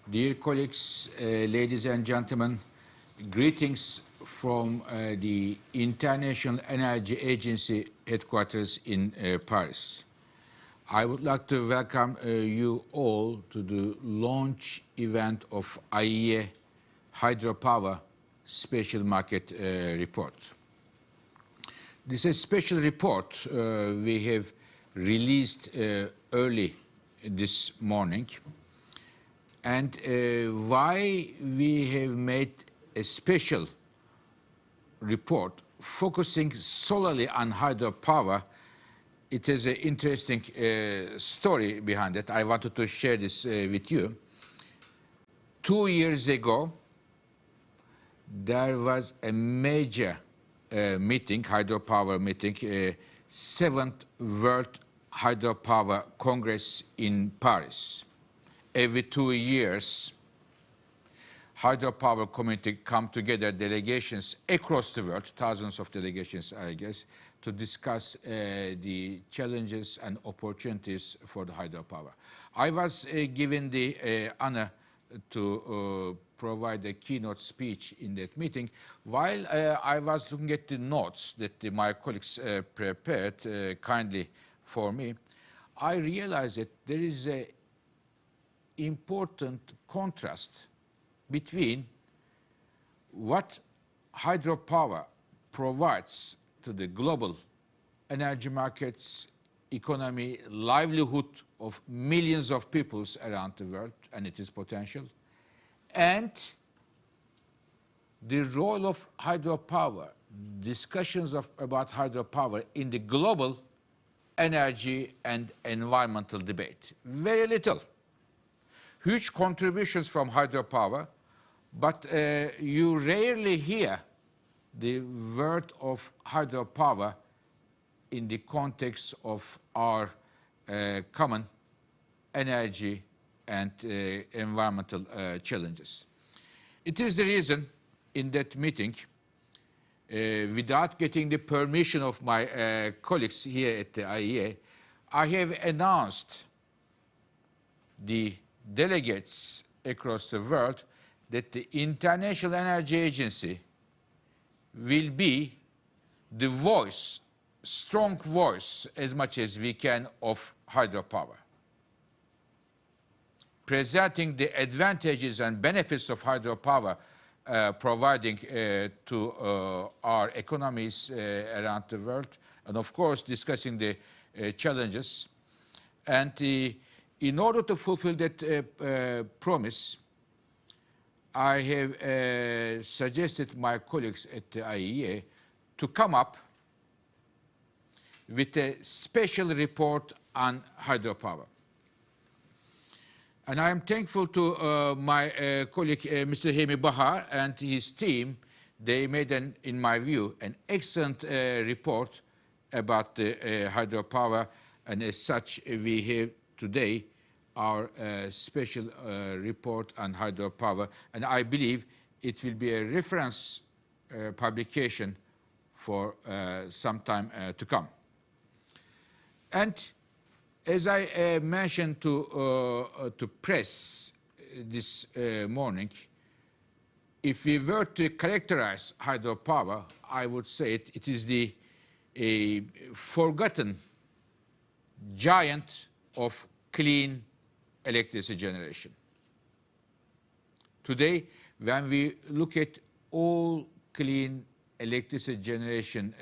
Dear colleagues, ladies and gentlemen, greetings from the International Energy Agency headquarters in Paris. I would like to welcome you all to the launch event of IEA Hydropower Special Market Report. This is a special report we have released early this morning. And why we have made a special report focusing solely on hydropower, it is an interesting story behind it. I wanted to share this with you. 2 years ago, there was a major meeting, hydropower meeting, 7th World Hydropower Congress in Paris. Every 2 years, hydropower community come together, delegations across the world, thousands of delegations, I guess, to discuss the challenges and opportunities for the hydropower. I was given the honor to provide a keynote speech in that meeting. While I was looking at the notes that my colleagues prepared kindly for me, I realized that there is a important contrast between what hydropower provides to the global energy markets, economy, livelihood of millions of peoples around the world and its potential, and the role of hydropower, discussions about hydropower in the global energy and environmental debate. Very little. Huge contributions from hydropower, but you rarely hear the word of hydropower in the context of our common energy and environmental challenges. It is the reason in that meeting, without getting the permission of my colleagues here at the IEA, I have announced the delegates across the world that the International Energy Agency will be the voice, strong voice, as much as we can, of hydropower, presenting the advantages and benefits of hydropower providing to our economies around the world, and of course discussing the challenges. And in order to fulfill that promise, I have suggested my colleagues at the IEA to come up with a special report on hydropower. And I am thankful to my colleague, Mr. Hemi Bahar, and his team. They made, in my view, an excellent report about the hydropower, and as such, we have today our special report on hydropower, and I believe it will be a reference publication for some time to come. And as I mentioned to press this morning, if we were to characterize hydropower, I would say it is the forgotten giant of clean electricity generation. Today, when we look at all clean electricity generation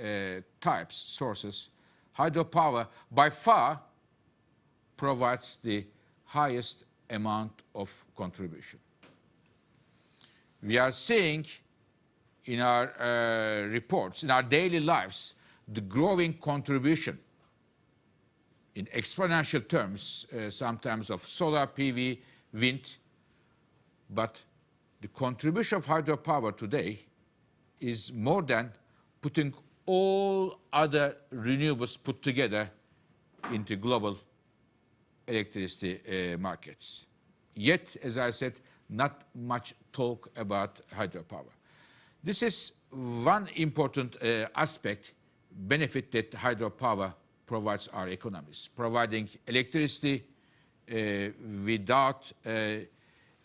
types, sources, hydropower by far provides the highest amount of contribution. We are seeing in our reports, in our daily lives, the growing contribution in exponential terms, sometimes of solar, PV, wind, but the contribution of hydropower today is more than putting all other renewables put together into global electricity markets. Yet, as I said, not much talk about hydropower. This is one important aspect, benefit that hydropower provides our economies, providing electricity without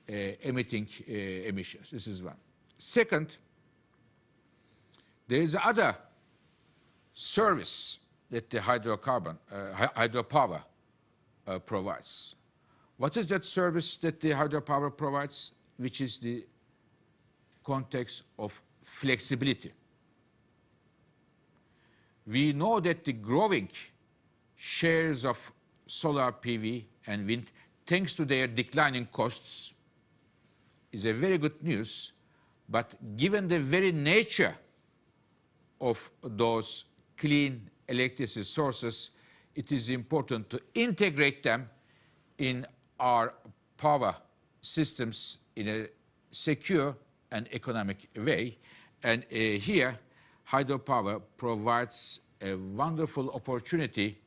emitting emissions. This is one. Second, there is other service that the hydropower provides. What is that service that the hydropower provides, which is the context of flexibility? We know that the growing shares of solar PV and wind, thanks to their declining costs, is a very good news, but given the very nature of those clean electricity sources, it is important to integrate them in our power systems in a secure and economic way. And here, hydropower provides a wonderful opportunity,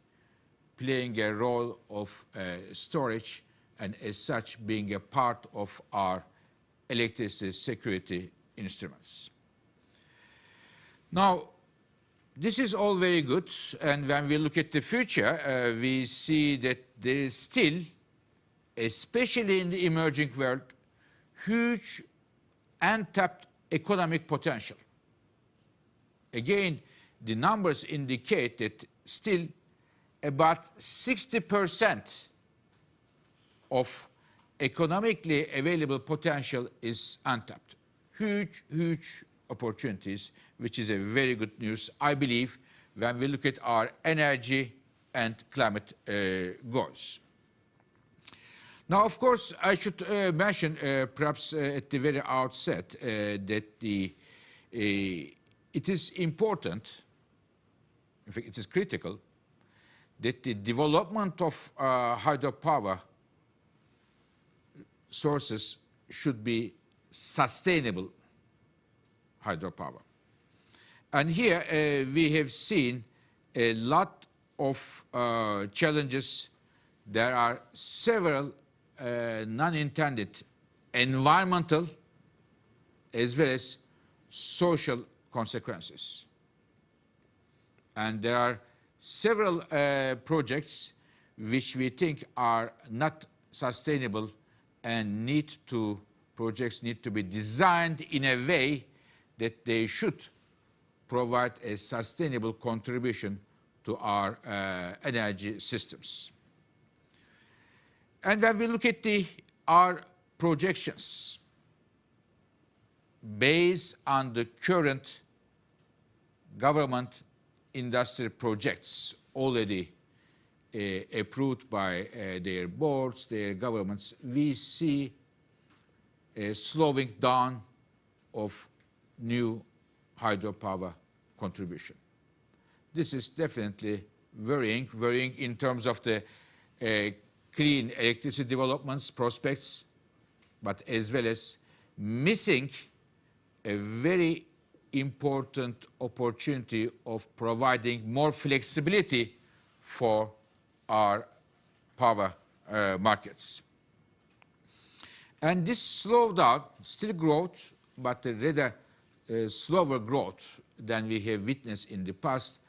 playing a role of storage and as such being a part of our electricity security instruments. Now, this is all very good, and when we look at the future, we see that there is still, especially in the emerging world, huge untapped economic potential. Again, the numbers indicate that still about 60% of economically available potential is untapped. Huge, huge opportunities, which is a very good news, I believe, when we look at our energy and climate goals. Now, of course, I should mention, perhaps at the very outset, that it is important, in fact, it is critical, that the development of hydropower sources should be sustainable hydropower. And here we have seen a lot of challenges. There are several non-intended environmental as well as social consequences. And there are several projects which we think are not sustainable and projects need to be designed in a way that they should provide a sustainable contribution to our energy systems. And when we look at our projections based on the current government industry projects already approved by their boards, their governments, we see a slowing down of new hydropower contribution. This is definitely worrying in terms of the clean electricity developments prospects, but as well as missing a very important opportunity of providing more flexibility for our power markets. And this slowed down, still growth, but a rather slower growth than we have witnessed in the past,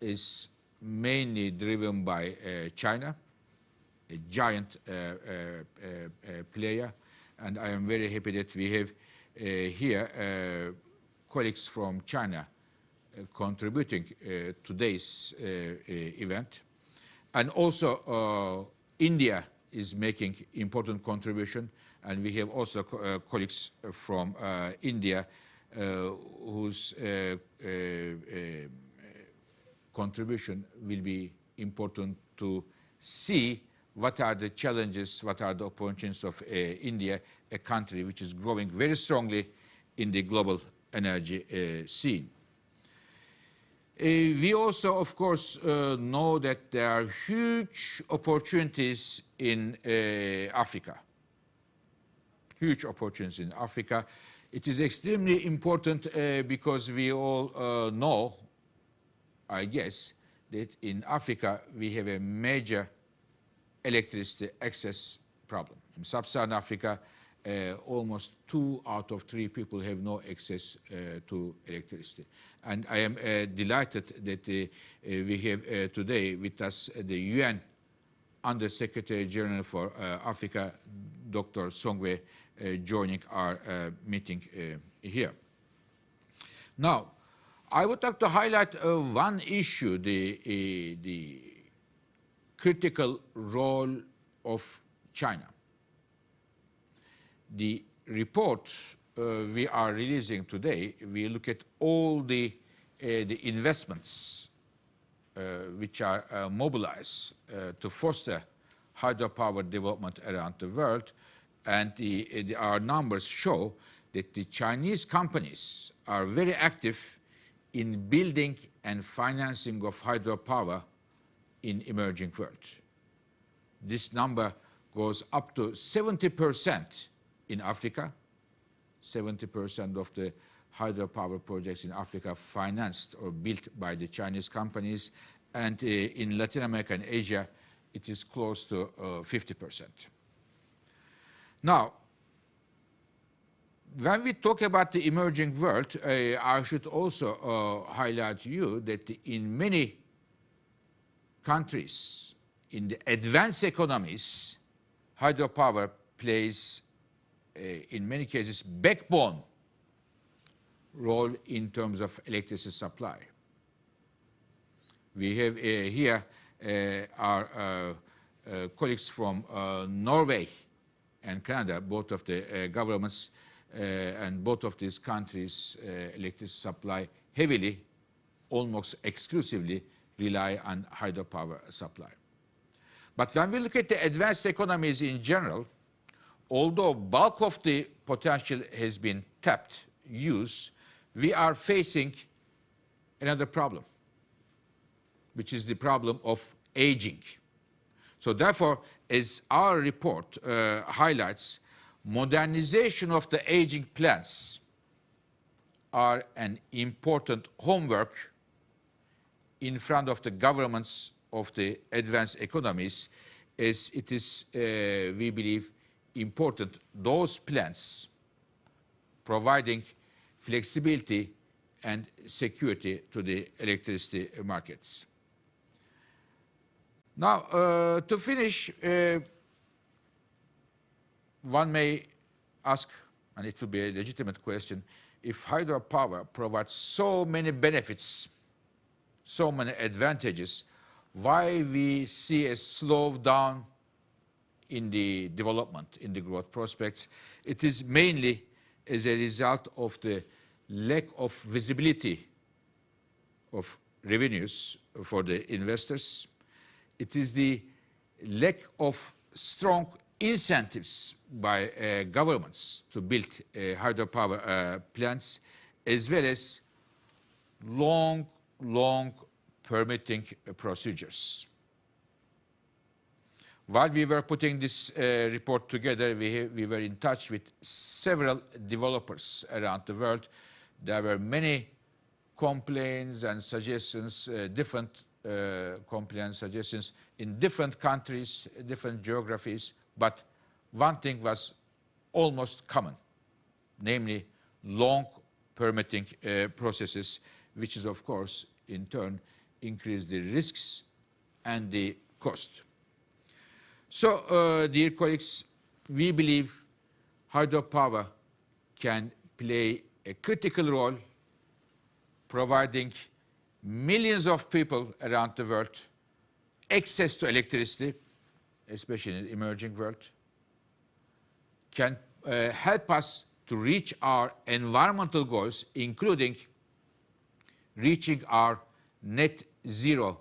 is mainly driven by China, a giant player. And I am very happy that we have here colleagues from China contributing today's event. And also India is making important contribution, and we have also colleagues from India whose contribution will be important to see what are the challenges, what are the opportunities of India, a country which is growing very strongly in the global energy scene. We also, of course, know that there are huge opportunities in Africa. Huge opportunities in Africa. It is extremely important because we all know, I guess, that in Africa we have a major electricity access problem. In sub-Saharan Africa, almost 2 out of 3 people have no access to electricity. And I am delighted that we have today with us the UN Under Secretary General for Africa, Dr. Songwe joining our meeting here. Now, I would like to highlight one issue, the critical role of China. The report we are releasing today, we look at all the investments which are mobilized to foster hydropower development around the world, and our numbers show that the Chinese companies are very active in building and financing of hydropower in emerging world. This number goes up to 70% in Africa. 70% of the hydropower projects in Africa financed or built by the Chinese companies, and in Latin America and Asia, it is close to 50%. Now, when we talk about the emerging world, I should also highlight to you that in many countries, in the advanced economies, hydropower plays, in many cases, backbone role in terms of electricity supply. We have here our colleagues from Norway and Canada, both of the governments, and both of these countries' electricity supply heavily, almost exclusively, rely on hydropower supply. But when we look at the advanced economies in general, although bulk of the potential has been tapped, used, we are facing another problem, which is the problem of aging. So therefore, as our report highlights, modernization of the aging plants are an important homework in front of the governments of the advanced economies, as it is, we believe, important, those plants providing flexibility and security to the electricity markets. Now, to finish, one may ask, and it will be a legitimate question, if hydropower provides so many benefits, so many advantages, why we see a slowdown in the development, in the growth prospects? It is mainly as a result of the lack of visibility of revenues for the investors. It is the lack of strong incentives by governments to build hydropower plants, as well as long permitting procedures. While we were putting this report together, we were in touch with several developers around the world. There were many complaints and suggestions, different complaints, suggestions in different countries, different geographies, but one thing was almost common, namely long permitting processes, which is, of course, in turn, increase the risks and the cost. So, dear colleagues, we believe hydropower can play a critical role, providing millions of people around the world access to electricity, especially in the emerging world, can help us to reach our environmental goals, including reaching our net zero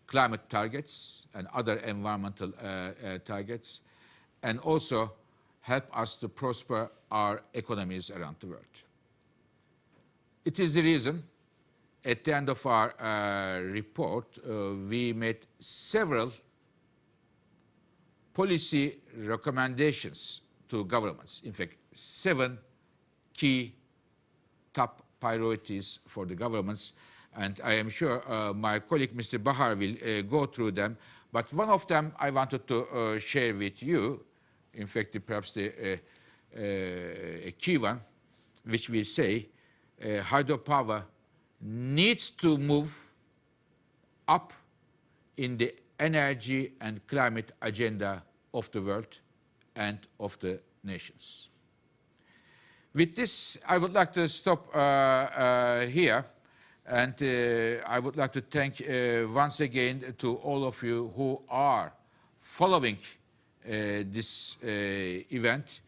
climate targets and other environmental targets, and also help us to prosper our economies around the world. It is the reason, at the end of our report, we made several policy recommendations to governments. In fact, 7 key top priorities for the governments. And I am sure my colleague, Mr. Bahar, will go through them. But one of them I wanted to share with you, in fact, perhaps a key one, which we say hydropower needs to move up in the energy and climate agenda of the world and of the nations. With this, I would like to stop here, and I would like to thank once again to all of you who are following this event,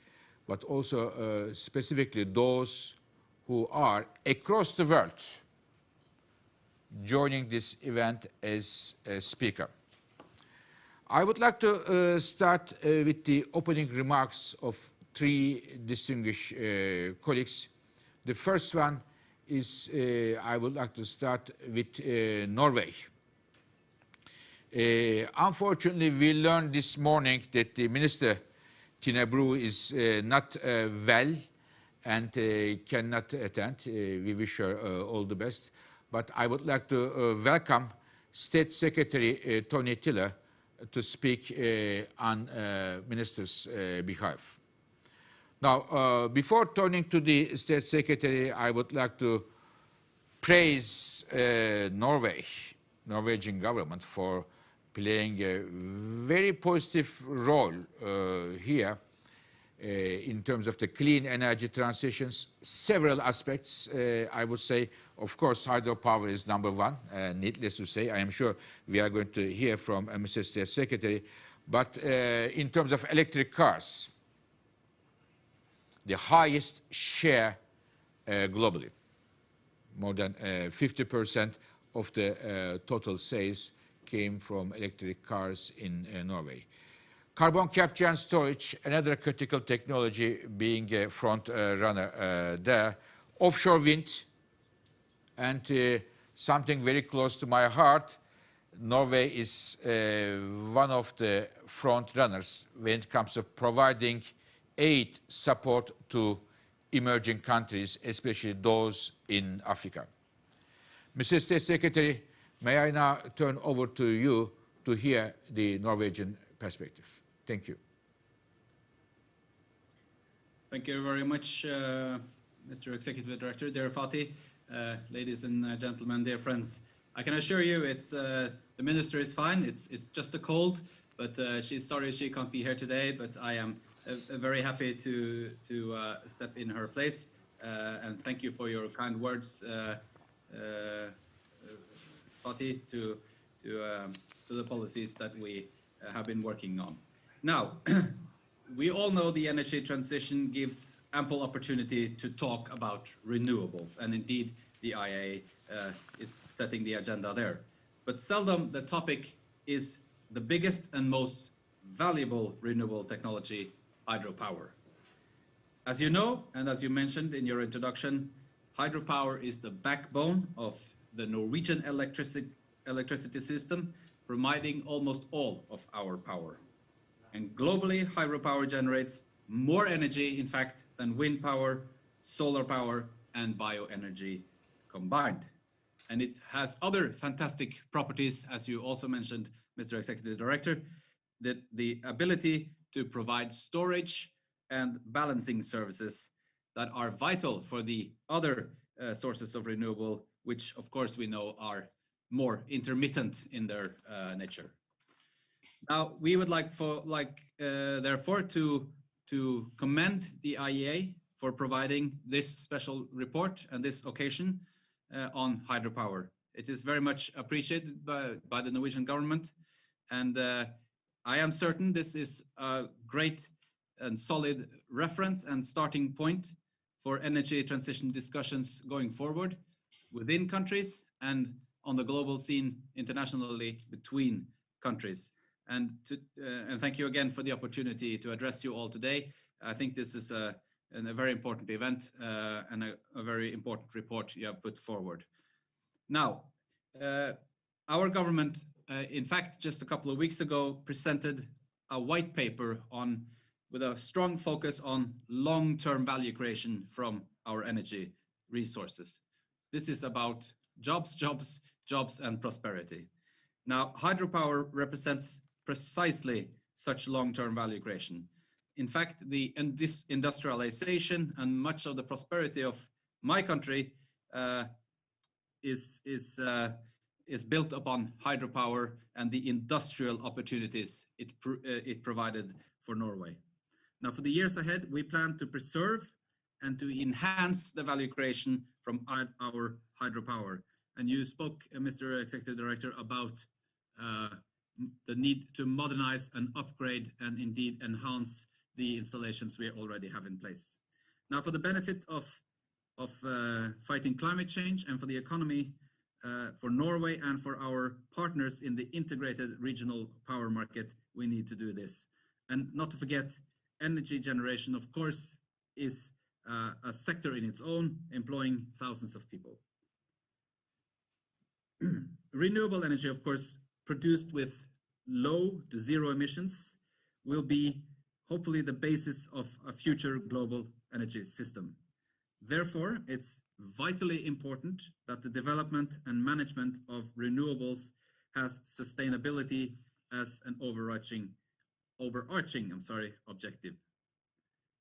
but also specifically those who are across the world joining this event as a speaker. I would like to start with the opening remarks of three distinguished colleagues. The first one is I would like to start with Norway. Unfortunately, we learned this morning that the Minister Tina Bru is not well and cannot attend. We wish her all the best. But I would like to welcome State Secretary Tony Tiller to speak on Minister's behalf. Now, before turning to the State Secretary, I would like to praise Norwegian government for playing a very positive role here in terms of the clean energy transitions. Several aspects, I would say, of course, hydropower is number one, needless to say. I am sure we are going to hear from Mr. State Secretary. But in terms of electric cars, the highest share globally, more than 50% of the total sales came from electric cars in Norway. Carbon capture and storage, another critical technology being a front runner there. Offshore wind, and something very close to my heart, Norway is one of the front runners when it comes to providing aid support to emerging countries, especially those in Africa. Mr. State Secretary, may I now turn over to you to hear the Norwegian perspective. Thank you. Thank you very much, Mr. Executive Director, dear Fatih, ladies and gentlemen, dear friends. I can assure you the Minister is fine. It's just a cold, but she's sorry she can't be here today, but I am very happy to step in her place. And thank you for your kind words, Fatih, to the policies that we have been working on. Now, we all know the energy transition gives ample opportunity to talk about renewables, and indeed the IEA is setting the agenda there. But seldom the topic is the biggest and most valuable renewable technology, hydropower. As you know, and as you mentioned in your introduction, hydropower is the backbone of the Norwegian electricity system, providing almost all of our power. And globally, hydropower generates more energy, in fact, than wind power, solar power, and bioenergy combined. And it has other fantastic properties, as you also mentioned, Mr. Executive Director, that the ability to provide storage and balancing services that are vital for the other sources of renewable, which of course we know are more intermittent in their nature. Now, we would therefore to commend the IEA for providing this special report and this occasion on hydropower. It is very much appreciated by the Norwegian government, and I am certain this is a great and solid reference and starting point for energy transition discussions going forward within countries and on the global scene internationally between countries. And thank you again for the opportunity to address you all today. I think this is a very important event and a very important report you have put forward. Now, our government, in fact, just a couple of weeks ago, presented a white paper with a strong focus on long-term value creation from our energy resources. This is about jobs, jobs, jobs, and prosperity. Now, hydropower represents precisely such long-term value creation. In fact, this industrialization and much of the prosperity of my country is built upon hydropower and the industrial opportunities it provided for Norway. Now, for the years ahead, we plan to preserve and to enhance the value creation from our hydropower. And you spoke, Mr. Executive Director, about the need to modernize and upgrade and indeed enhance the installations we already have in place. Now, for the benefit of fighting climate change and for the economy, for Norway and for our partners in the integrated regional power market, we need to do this. And not to forget, energy generation, of course, is a sector in its own, employing thousands of people. Renewable energy, of course, produced with low to zero emissions, will be hopefully the basis of a future global energy system. Therefore, it's vitally important that the development and management of renewables has sustainability as an overarching objective.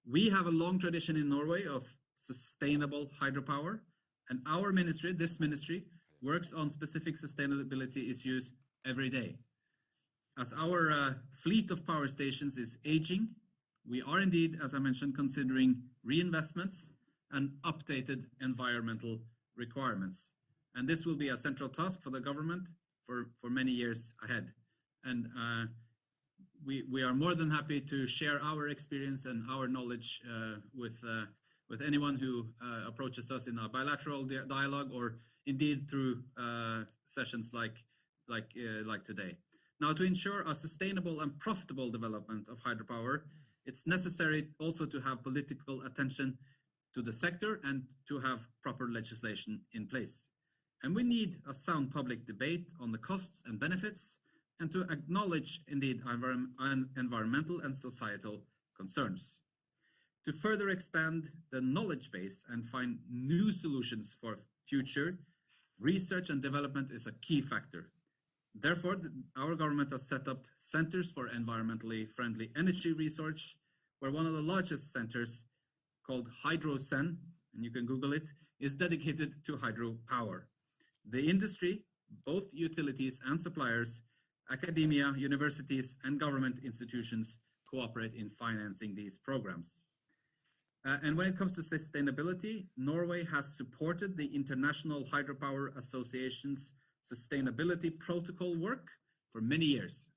We have a long tradition in Norway of sustainable hydropower, and our ministry, this ministry, works on specific sustainability issues every day. As our fleet of power stations is aging, we are indeed, as I mentioned, considering reinvestments and updated environmental requirements. And this will be a central task for the government for many years ahead. And we are more than happy to share our experience and our knowledge with anyone who approaches us in a bilateral dialogue or indeed through sessions like today. Now, to ensure a sustainable and profitable development of hydropower, it's necessary also to have political attention to the sector and to have proper legislation in place. And we need a sound public debate on the costs and benefits, and to acknowledge indeed environmental and societal concerns. To further expand the knowledge base and find new solutions for future, research and development is a key factor. Therefore, our government has set up centers for environmentally friendly energy research, where one of the largest centers, called HydroCen, and you can Google it, is dedicated to hydropower. The industry, both utilities and suppliers, academia, universities, and government institutions cooperate in financing these programs. And when it comes to sustainability, Norway has supported the International Hydropower Association's sustainability protocol work for many years.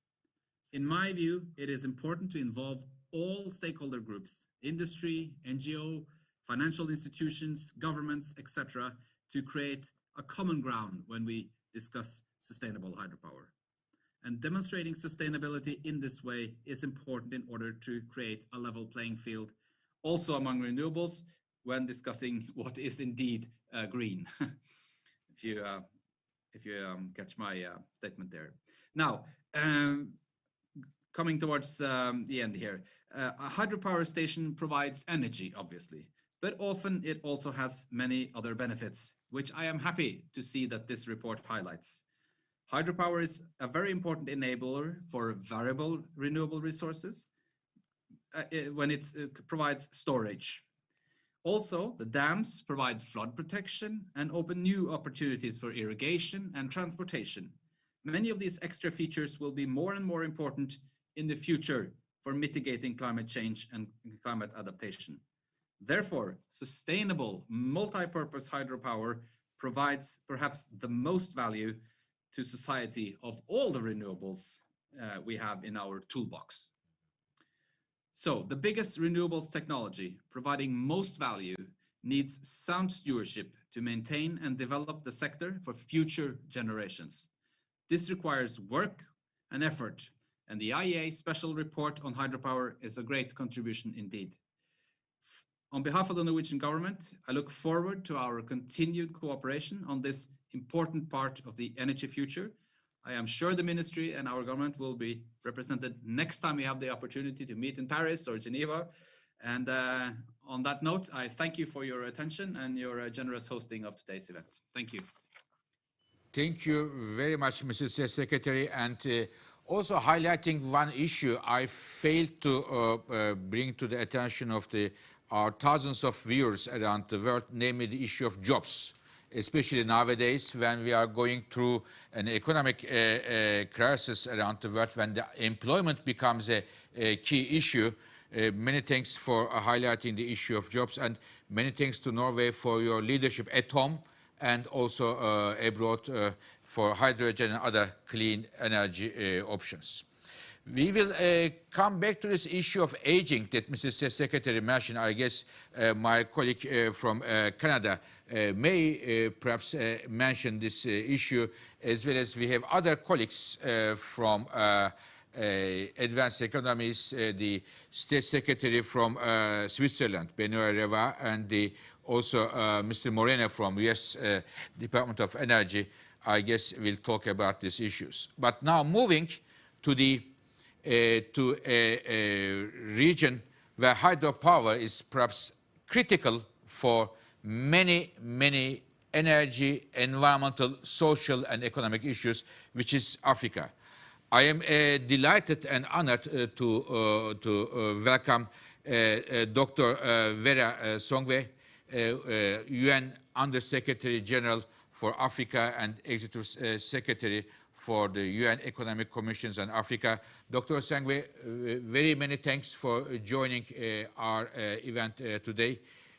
In my view, it is important to involve all stakeholder groups, industry, NGO, financial institutions, governments, etc., to create a common ground when we discuss sustainable hydropower. And demonstrating sustainability in this way is important in order to create a level playing field also among renewables when discussing what is indeed green. if you catch my statement there. Now, coming towards the end here, a hydropower station provides energy, obviously, but often it also has many other benefits, which I am happy to see that this report highlights. Hydropower is a very important enabler for variable renewable resources when it provides storage. Also, the dams provide flood protection and open new opportunities for irrigation and transportation. Many of these extra features will be more and more important in the future for mitigating climate change and climate adaptation. Therefore, sustainable multi-purpose hydropower provides perhaps the most value to society of all the renewables we have in our toolbox. So the biggest renewables technology providing most value needs sound stewardship to maintain and develop the sector for future generations. This requires work and effort, and the IEA special report on hydropower is a great contribution indeed. On behalf of the Norwegian government, I look forward to our continued cooperation on this important part of the energy future. I am sure the ministry and our government will be represented next time we have the opportunity to meet in Paris or Geneva. And on that note, I thank you for your attention and your generous hosting of today's event. Thank you. Thank you very much, Mr. Secretary. And also highlighting one issue I failed to bring to the attention of our thousands of viewers around the world, namely the issue of jobs, especially nowadays when we are going through an economic crisis around the world, when the employment becomes a key issue. Many thanks for highlighting the issue of jobs, and many thanks to Norway for your leadership at home and also abroad for hydrogen and other clean energy options. We will come back to this issue of aging that Mrs. Secretary mentioned. I guess my colleague from Canada may perhaps mention this issue, as well as we have other colleagues from advanced economies, the State Secretary from Switzerland, Benoit Reva, and also Mr. Moreno from US Department of Energy. I guess we'll talk about these issues. But now moving to the to a region where hydropower is perhaps critical for many, many energy, environmental, social, and economic issues, which is Africa. I am delighted and honored to welcome Dr. Vera Songwe, UN Under-Secretary General for Africa and Executive Secretary for the UN Economic Commissions on Africa. Dr. Songwe, very many thanks for joining our event today.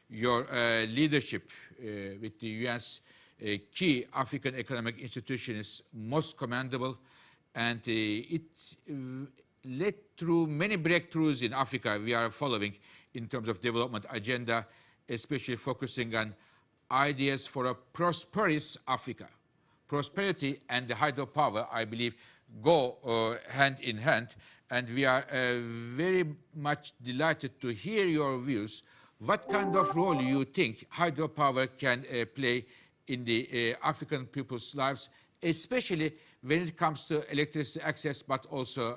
Your leadership with the UN's key African economic institution is most commendable, and it led through many breakthroughs in Africa we are following in terms of development agenda, especially focusing on ideas for a prosperous Africa. Prosperity and the hydropower, I believe, go hand in hand, and we are very much delighted to hear your views. What kind of role you think hydropower can play in the African people's lives, especially when it comes to electricity access, but also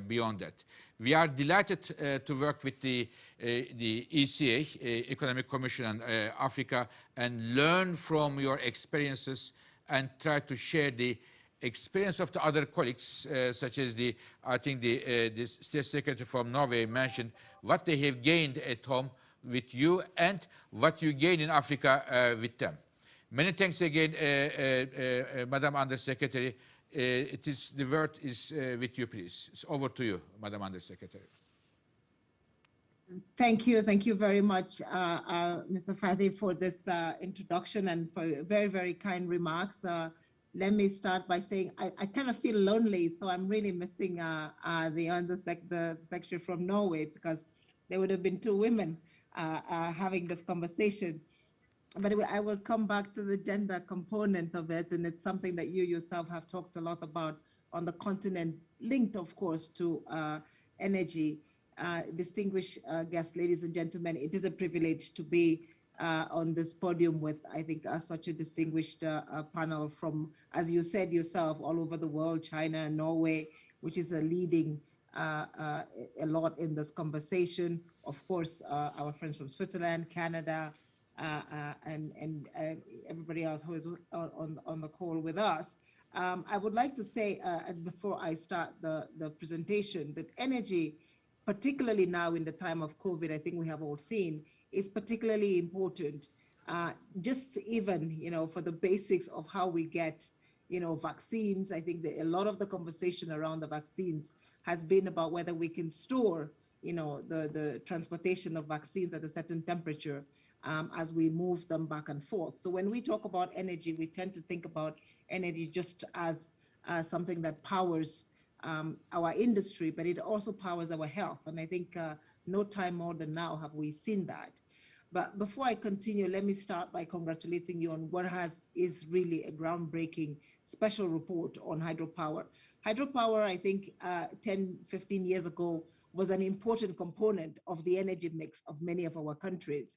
beyond that? We are delighted to work with the ECA, Economic Commission on Africa, and learn from your experiences and try to share the experience of the other colleagues, such as I think the State Secretary from Norway mentioned what they have gained at home with you and what you gain in Africa with them. Many thanks again, Madam Under-Secretary. The word is with you, please. It's over to you, Madam Under-Secretary. Thank you very much, Mr. Fadi, for this introduction and for very, very kind remarks. Let me start by saying I kind of feel lonely, so I'm really missing the secretary from Norway, because there would have been two women having this conversation. But I will come back to the gender component of it, and it's something that you yourself have talked a lot about on the continent, linked, of course, to energy. Distinguished guests, ladies and gentlemen, it is a privilege to be on this podium with, I think, such a distinguished panel from, as you said yourself, all over the world, China and Norway, which is leading a lot in this conversation. Of course, our friends from Switzerland, Canada, and everybody else who is on the call with us. I would like to say, before I start the presentation, that energy, particularly now in the time of COVID, I think we have all seen, is particularly important. Just even, for the basics of how we get, vaccines. I think that a lot of the conversation around the vaccines has been about whether we can store, the transportation of vaccines at a certain temperature as we move them back and forth. So when we talk about energy, we tend to think about energy just as something that powers our industry, but it also powers our health. And I think no time more than now have we seen that. But before I continue, let me start by congratulating you on what is really a groundbreaking special report on hydropower. Hydropower, I think 10, 15 years ago, was an important component of the energy mix of many of our countries.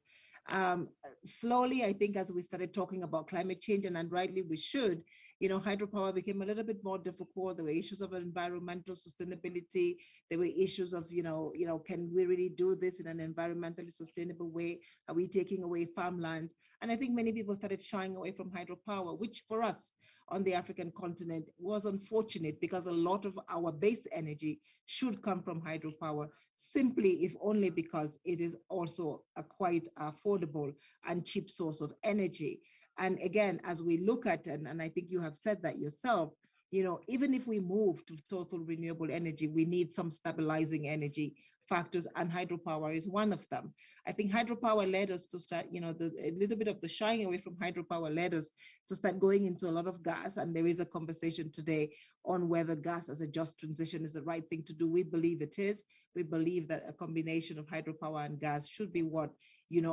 Slowly, I think, as we started talking about climate change, and rightly we should, hydropower became a little bit more difficult. There were issues of environmental sustainability. There were issues of, can we really do this in an environmentally sustainable way? Are we taking away farmlands? And I think many people started shying away from hydropower, which for us on the African continent was unfortunate, because a lot of our base energy should come from hydropower, simply if only because it is also a quite affordable and cheap source of energy. And again, as we look at, and I think you have said that yourself, even if we move to total renewable energy, we need some stabilizing energy factors, and hydropower is one of them. I think hydropower led us to start, a little bit of the shying away from hydropower led us to start going into a lot of gas. And there is a conversation today on whether gas as a just transition is the right thing to do. We believe it is. We believe that a combination of hydropower and gas should be what,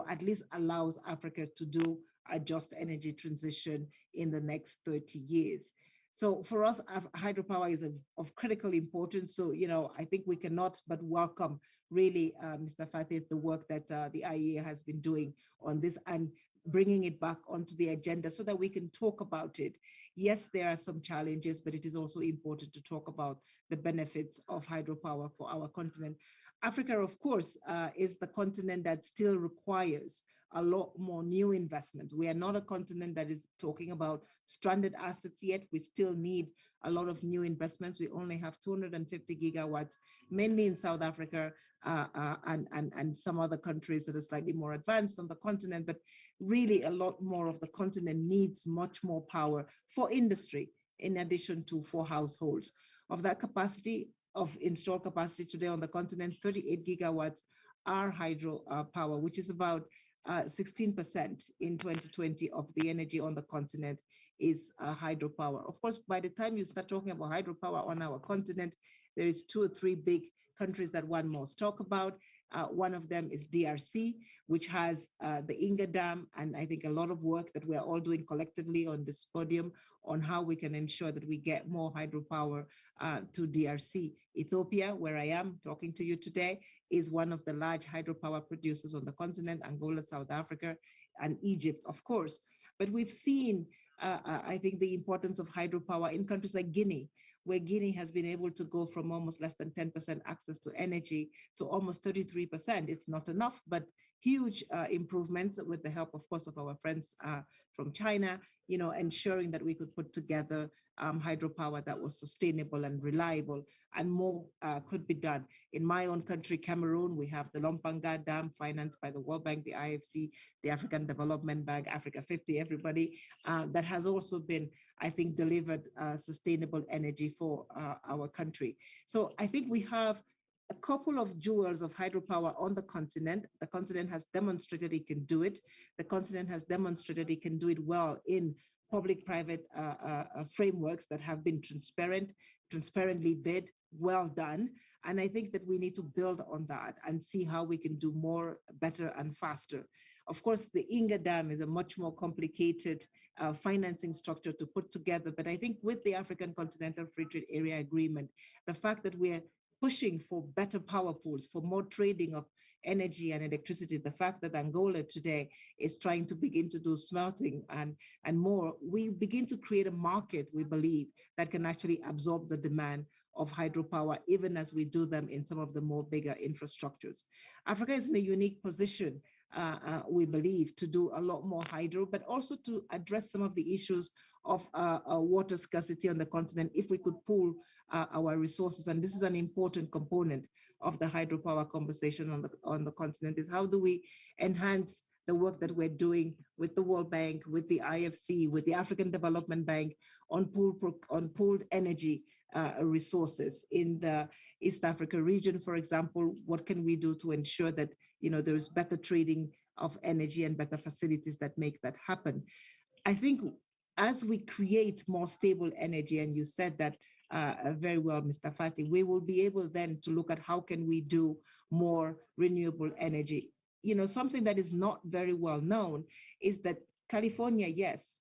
at least allows Africa to do a just energy transition in the next 30 years. So for us, hydropower is of critical importance. So, I think we cannot but welcome really, Mr. Fatih, the work that the IEA has been doing on this and bringing it back onto the agenda so that we can talk about it. Yes, there are some challenges, but it is also important to talk about the benefits of hydropower for our continent. Africa, of course, is the continent that still requires a lot more new investments. We are not a continent that is talking about stranded assets yet. We still need a lot of new investments. We only have 250 gigawatts, mainly in South Africa and some other countries that are slightly more advanced on the continent. But really, a lot more of the continent needs much more power for industry, in addition to for households. Of that capacity, of installed capacity today on the continent, 38 gigawatts are hydro power, which is about 16% in 2020 of the energy on the continent is hydropower. Of course, by the time you start talking about hydropower on our continent, there is 2 or 3 big countries that one must talk about. One of them is DRC, which has the Inga Dam, and I think a lot of work that we're all doing collectively on this podium on how we can ensure that we get more hydropower to DRC. Ethiopia, where I am talking to you today, is one of the large hydropower producers on the continent, Angola, South Africa, and Egypt, of course. But we've seen, I think, the importance of hydropower in countries like Guinea, where Guinea has been able to go from almost less than 10% access to energy to almost 33%. It's not enough, but huge improvements with the help, of course, of our friends from China, ensuring that we could put together hydropower that was sustainable and reliable, and more could be done. In my own country, Cameroon, we have the Lompanga Dam financed by the World Bank, the IFC, the African Development Bank, Africa 50, everybody, that has also been, I think, delivered sustainable energy for our country. So I think we have a couple of jewels of hydropower on the continent. The continent has demonstrated it can do it. The continent has demonstrated it can do it well in public-private frameworks that have been transparently bid, well done. And I think that we need to build on that and see how we can do more, better, and faster. Of course, the Inga Dam is a much more complicated financing structure to put together. But I think with the African Continental Free Trade Area Agreement, the fact that we're pushing for better power pools, for more trading of energy and electricity, the fact that Angola today is trying to begin to do smelting and more, we begin to create a market, we believe, that can actually absorb the demand of hydropower, even as we do them in some of the more bigger infrastructures. Africa is in a unique position, we believe, to do a lot more hydro, but also to address some of the issues of water scarcity on the continent if we could pool our resources. And this is an important component of the hydropower conversation on the continent, is how do we enhance the work that we're doing with the World Bank, with the IFC, with the African Development Bank on pooled energy resources in the East Africa region, for example. What can we do to ensure that there is better trading of energy and better facilities that make that happen? I think as we create more stable energy, and you said that very well, Mr. Fati, we will be able then to look at how can we do more renewable energy. Something that is not very well known is that California, yes,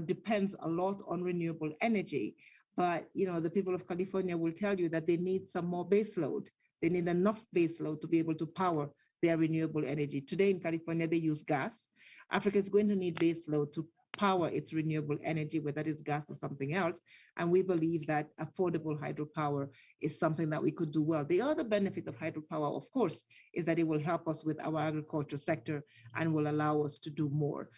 depends a lot on renewable energy, but the people of California will tell you that they need some more base load. They need enough base load to be able to power their renewable energy. Today in California, they use gas. Africa is going to need base load to power its renewable energy, whether it's gas or something else. And we believe that affordable hydropower is something that we could do well. The other benefit of hydropower, of course, is that it will help us with our agriculture sector and will allow us to do more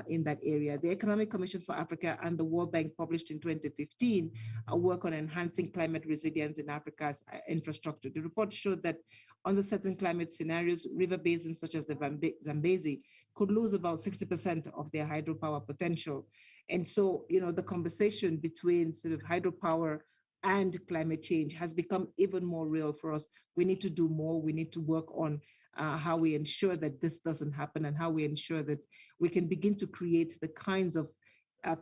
in that area. The Economic Commission for Africa and the World Bank published in 2015 a work on enhancing climate resilience in Africa's infrastructure. The report showed that under certain climate scenarios, river basins such as the Zambezi could lose about 60% of their hydropower potential. And so, the conversation between sort of hydropower and climate change has become even more real for us. We need to do more. We need to work on how we ensure that this doesn't happen and how we ensure that we can begin to create the kinds of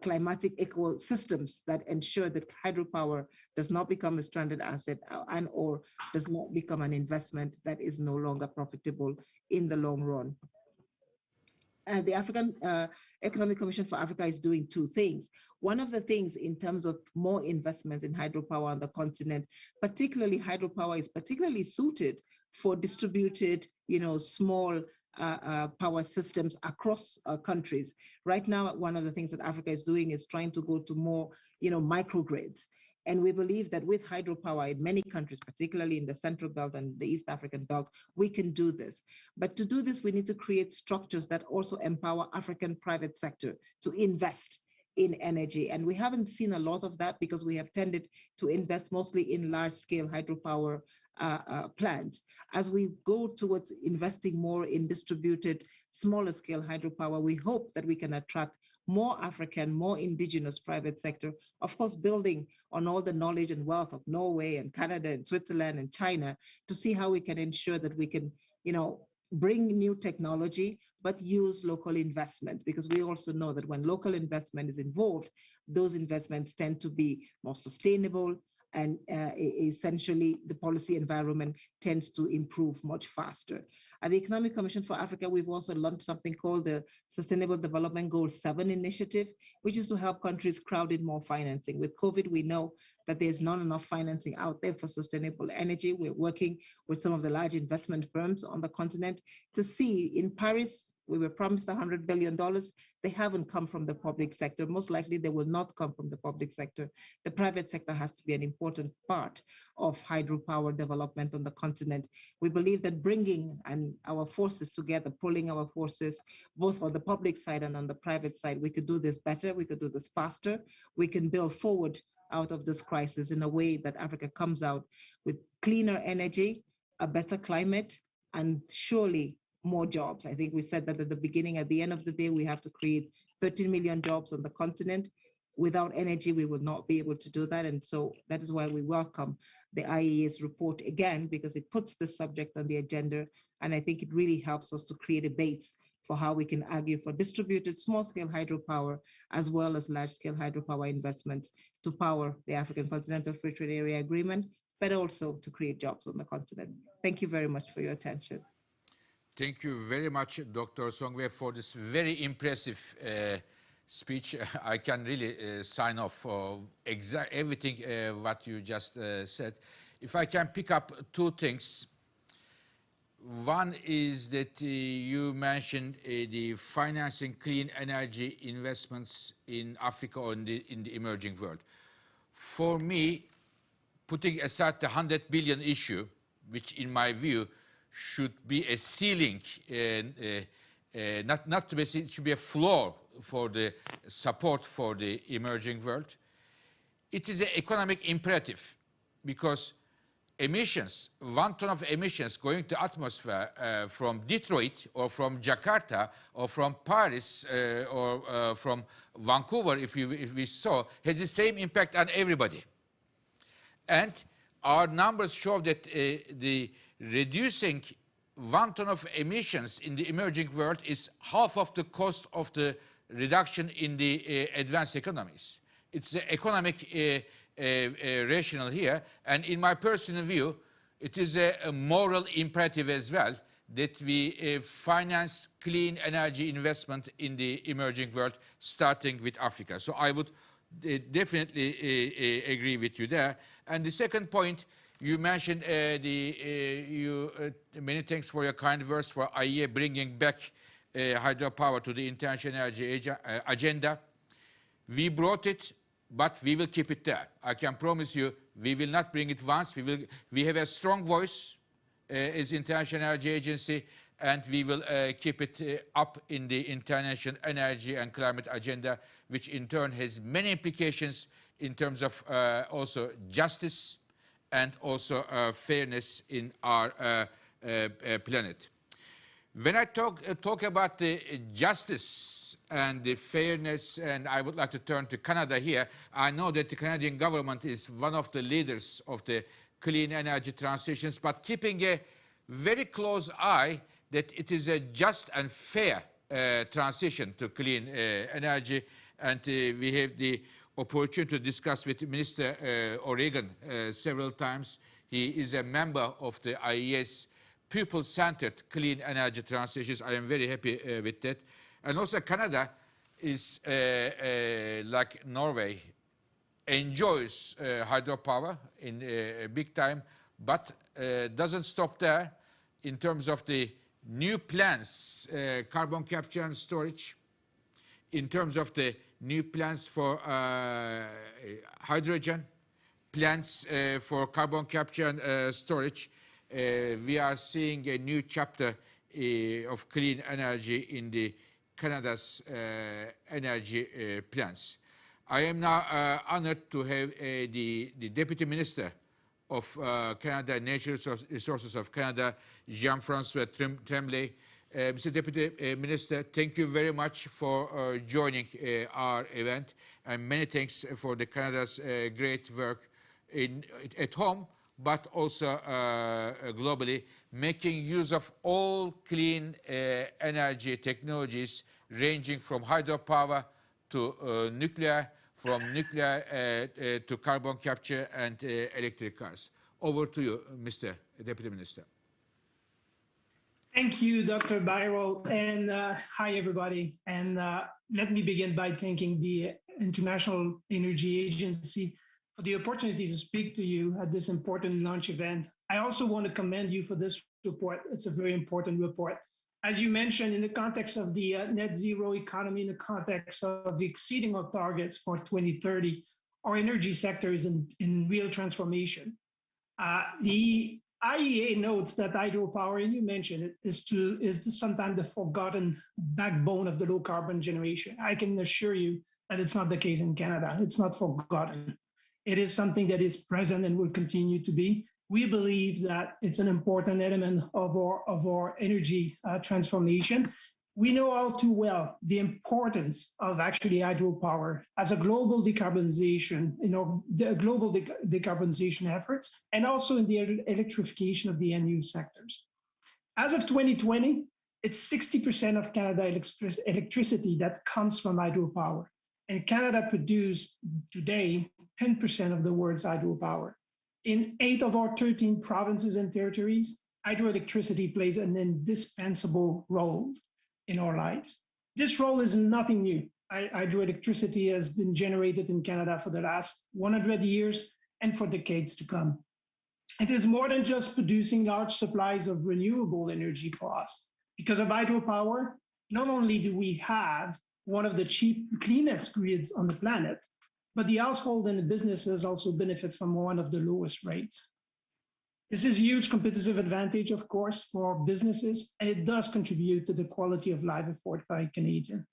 climatic ecosystems that ensure that hydropower does not become a stranded asset and or does not become an investment that is no longer profitable in the long run. The African Economic Commission for Africa is doing two things. One of the things in terms of more investments in hydropower on the continent, particularly hydropower is particularly suited for distributed, small power systems across countries. Right now, one of the things that Africa is doing is trying to go to more, microgrids. And we believe that with hydropower in many countries, particularly in the Central Belt and the East African Belt, we can do this. But to do this, we need to create structures that also empower African private sector to invest in energy. And we haven't seen a lot of that because we have tended to invest mostly in large-scale hydropower plants. As we go towards investing more in distributed, smaller-scale hydropower, we hope that we can attract more African, more indigenous private sector, of course, building on all the knowledge and wealth of Norway and Canada and Switzerland and China to see how we can ensure that we can, bring new technology, but use local investment, because we also know that when local investment is involved, those investments tend to be more sustainable, and essentially the policy environment tends to improve much faster. At the Economic Commission for Africa, we've also launched something called the Sustainable Development Goal 7 initiative, which is to help countries crowd in more financing. With COVID, we know that there's not enough financing out there for sustainable energy. We're working with some of the large investment firms on the continent to see. In Paris, we were promised $100 billion. They haven't come from the public sector. Most likely they will not come from the public sector. The private sector has to be an important part of hydropower development on the continent. We believe that bringing our forces together, pulling our forces, both on the public side and on the private side, we could do this better, we could do this faster, we can build forward out of this crisis in a way that Africa comes out with cleaner energy, a better climate, and surely more jobs. I think we said that at the beginning. At the end of the day, we have to create 13 million jobs on the continent. Without energy, we would not be able to do that. And so that is why we welcome the IEA's report again, because it puts this subject on the agenda. And I think it really helps us to create a base for how we can argue for distributed small-scale hydropower, as well as large-scale hydropower investments to power the African Continental Free Trade Area Agreement, but also to create jobs on the continent. Thank you very much for your attention. Thank you very much, Dr. Songwe, for this very impressive speech. I can really sign off for everything what you just said. If I can pick up two things. One is that you mentioned the financing clean energy investments in Africa or in the emerging world. For me, putting aside the 100 billion issue, which in my view should be a ceiling, not to be, it should be a floor for the support for the emerging world. It is an economic imperative, because emissions, 1 ton of emissions going to atmosphere from Detroit or from Jakarta or from Paris or from Vancouver, if we saw, has the same impact on everybody. And our numbers show that the reducing 1 ton of emissions in the emerging world is half of the cost of the reduction in the advanced economies. It's the economic rationale here, and in my personal view, it is a moral imperative as well that we finance clean energy investment in the emerging world, starting with Africa. So I would definitely agree with you there. And the second point, you mentioned many thanks for your kind words for IEA bringing back hydropower to the international energy agenda. We brought it, but we will keep it there. I can promise you, we will not bring it once. We have a strong voice as International Energy Agency, and we will keep it up in the international energy and climate agenda, which in turn has many implications in terms of also justice and also fairness in our planet. When I talk about the justice and the fairness, and I would like to turn to Canada here, I know that the Canadian government is one of the leaders of the clean energy transitions, but keeping a very close eye that it is a just and fair transition to clean energy. And we have the opportunity to discuss with Minister O'Regan several times. He is a member of the IES people-centered clean energy transitions. I am very happy with that. And also Canada is, like Norway, enjoys hydropower in big time, but doesn't stop there in terms of the new plans, carbon capture and storage, in terms of the new plans for hydrogen, plans for carbon capture and storage. We are seeing a new chapter of clean energy in the Canada's energy plans. I am now honored to have the Deputy Minister of Canada, Natural Resources of Canada, Jean-François Tremblay. Mr. Deputy Minister, thank you very much for joining our event, and many thanks for the Canada's great work at home, but also globally, making use of all clean energy technologies, ranging from hydropower to nuclear, from nuclear to carbon capture and electric cars. Over to you, Mr. Deputy Minister. Thank you, Dr. Byrol, and hi, everybody. And let me begin by thanking the International Energy Agency for the opportunity to speak to you at this important launch event. I also want to commend you for this report. It's a very important report. As you mentioned, in the context of the net zero economy, in the context of exceeding our targets for 2030, our energy sector is in real transformation. The IEA notes that hydropower, and you mentioned it, is sometimes the forgotten backbone of the low carbon generation. I can assure you that it's not the case in Canada. It's not forgotten. It is something that is present and will continue to be. We believe that it's an important element of our energy transformation. We know all too well the importance of actually hydropower as a global decarbonization, the global decarbonization efforts, and also in the electrification of the end-use sectors. As of 2020, it's 60% of Canada electricity that comes from hydropower. And Canada produces today 10% of the world's hydropower. In 8 of our 13 provinces and territories, hydroelectricity plays an indispensable role in our lives. This role is nothing new. Hydroelectricity has been generated in Canada for the last 100 years and for decades to come. It is more than just producing large supplies of renewable energy for us. Because of hydropower, not only do we have one of the cleanest grids on the planet, but the household and the businesses also benefits from one of the lowest rates. This is a huge competitive advantage, of course, for businesses, and it does contribute to the quality of life afforded by Canadians.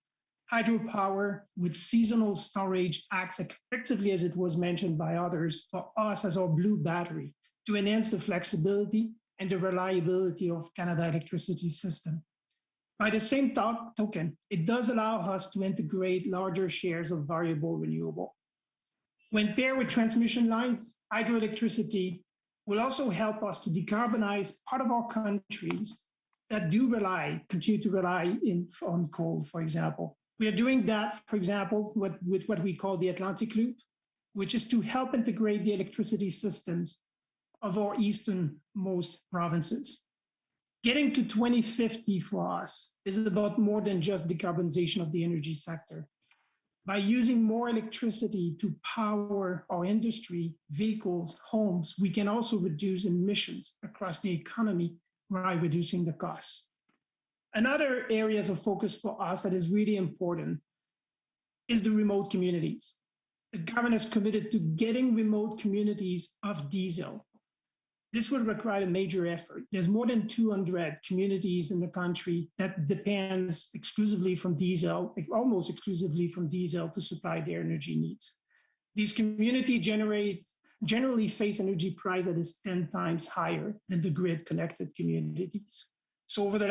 Hydropower with seasonal storage acts effectively, as it was mentioned by others, for us as our blue battery to enhance the flexibility and the reliability of Canada electricity system. By the same token, it does allow us to integrate larger shares of variable renewable. When paired with transmission lines, hydroelectricity will also help us to decarbonize part of our countries that do continue to rely on coal, for example. We are doing that, for example, with what we call the Atlantic Loop, which is to help integrate the electricity systems of our easternmost provinces. Getting to 2050 for us is about more than just decarbonization of the energy sector. By using more electricity to power our industry, vehicles, homes, we can also reduce emissions across the economy while reducing the costs. Another area of focus for us that is really important is the remote communities. The government is committed to getting remote communities off diesel. This will require a major effort. There's more than 200 communities in the country that depends exclusively from diesel, almost exclusively from diesel to supply their energy needs. These communities generally face energy price that is 10 times higher than the grid-connected communities. So over the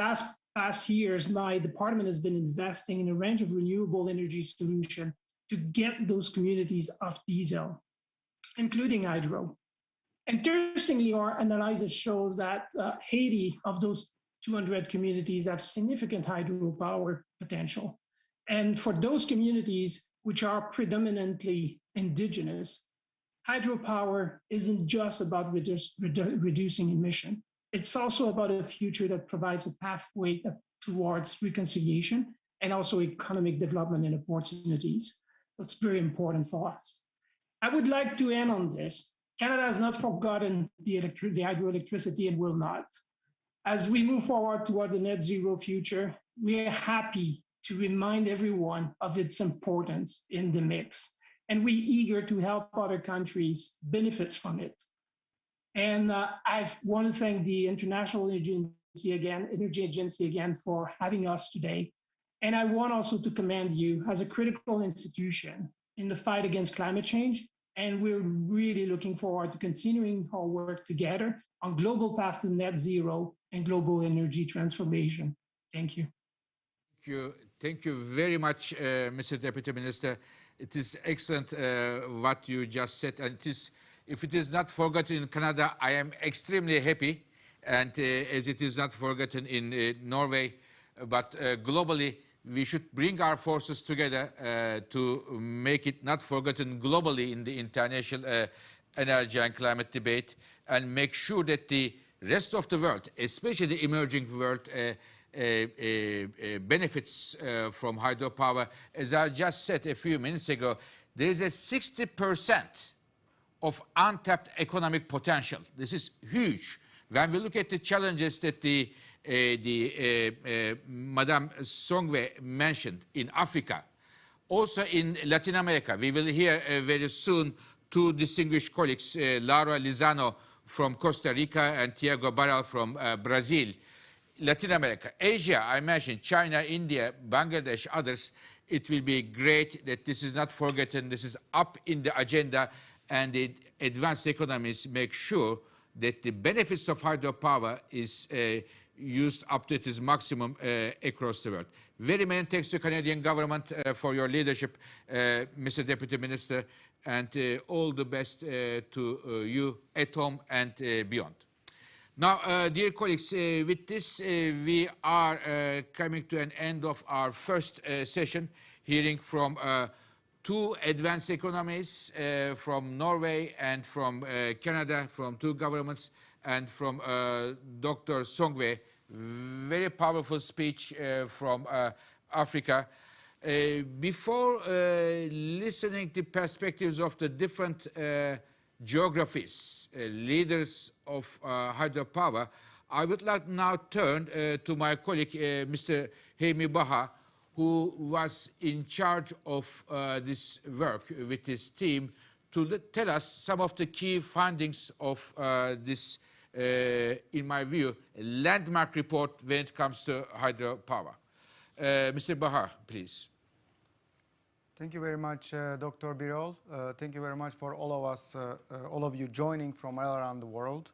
past years, my department has been investing in a range of renewable energy solutions to get those communities off diesel, including hydro. Interestingly, our analysis shows that 80 of those 200 communities have significant hydropower potential. And for those communities which are predominantly indigenous, hydropower isn't just about reducing emission. It's also about a future that provides a pathway towards reconciliation and also economic development and opportunities. That's very important for us. I would like to end on this. Canada has not forgotten the hydroelectricity and will not. As we move forward toward the net zero future, we are happy to remind everyone of its importance in the mix. And we're eager to help other countries benefit from it. And I want to thank the International Energy Agency again for having us today. And I want also to commend you as a critical institution in the fight against climate change. And we're really looking forward to continuing our work together on global path to net zero and global energy transformation. Thank you. Thank you very much, Mr. Deputy Minister. It is excellent what you just said. And if it is not forgotten in Canada, I am extremely happy. And as it is not forgotten in Norway, but globally, we should bring our forces together to make it not forgotten globally in the international energy and climate debate, and make sure that the rest of the world, especially the emerging world, benefits from hydropower. As I just said a few minutes ago, there is a 60% of untapped economic potential. This is huge. When we look at the challenges that Madame Songwe mentioned in Africa, also in Latin America, we will hear very soon two distinguished colleagues, Laura Lizano from Costa Rica and Tiago Barral from Brazil. Latin America, Asia, I mentioned, China, India, Bangladesh, others. It will be great that this is not forgotten. This is up in the agenda, and the advanced economies make sure that the benefits of hydropower is used up to its maximum across the world. Very many thanks to the Canadian government for your leadership, Mr. Deputy Minister, and all the best to you at home and beyond. Now, dear colleagues, with this, we are coming to an end of our first session, hearing from two advanced economies, from Norway and from Canada, from two governments, and from Dr. Songwe. Very powerful speech from Africa. Before listening to perspectives of the different geographies, leaders of hydropower, I would like now turn to my colleague, Mr. Hemi Baha, who was in charge of this work with his team, to tell us some of the key findings of this, in my view, landmark report when it comes to hydropower. Mr. Baha, please. Thank you very much, Dr. Birol. Thank you very much for all of you joining from all around the world.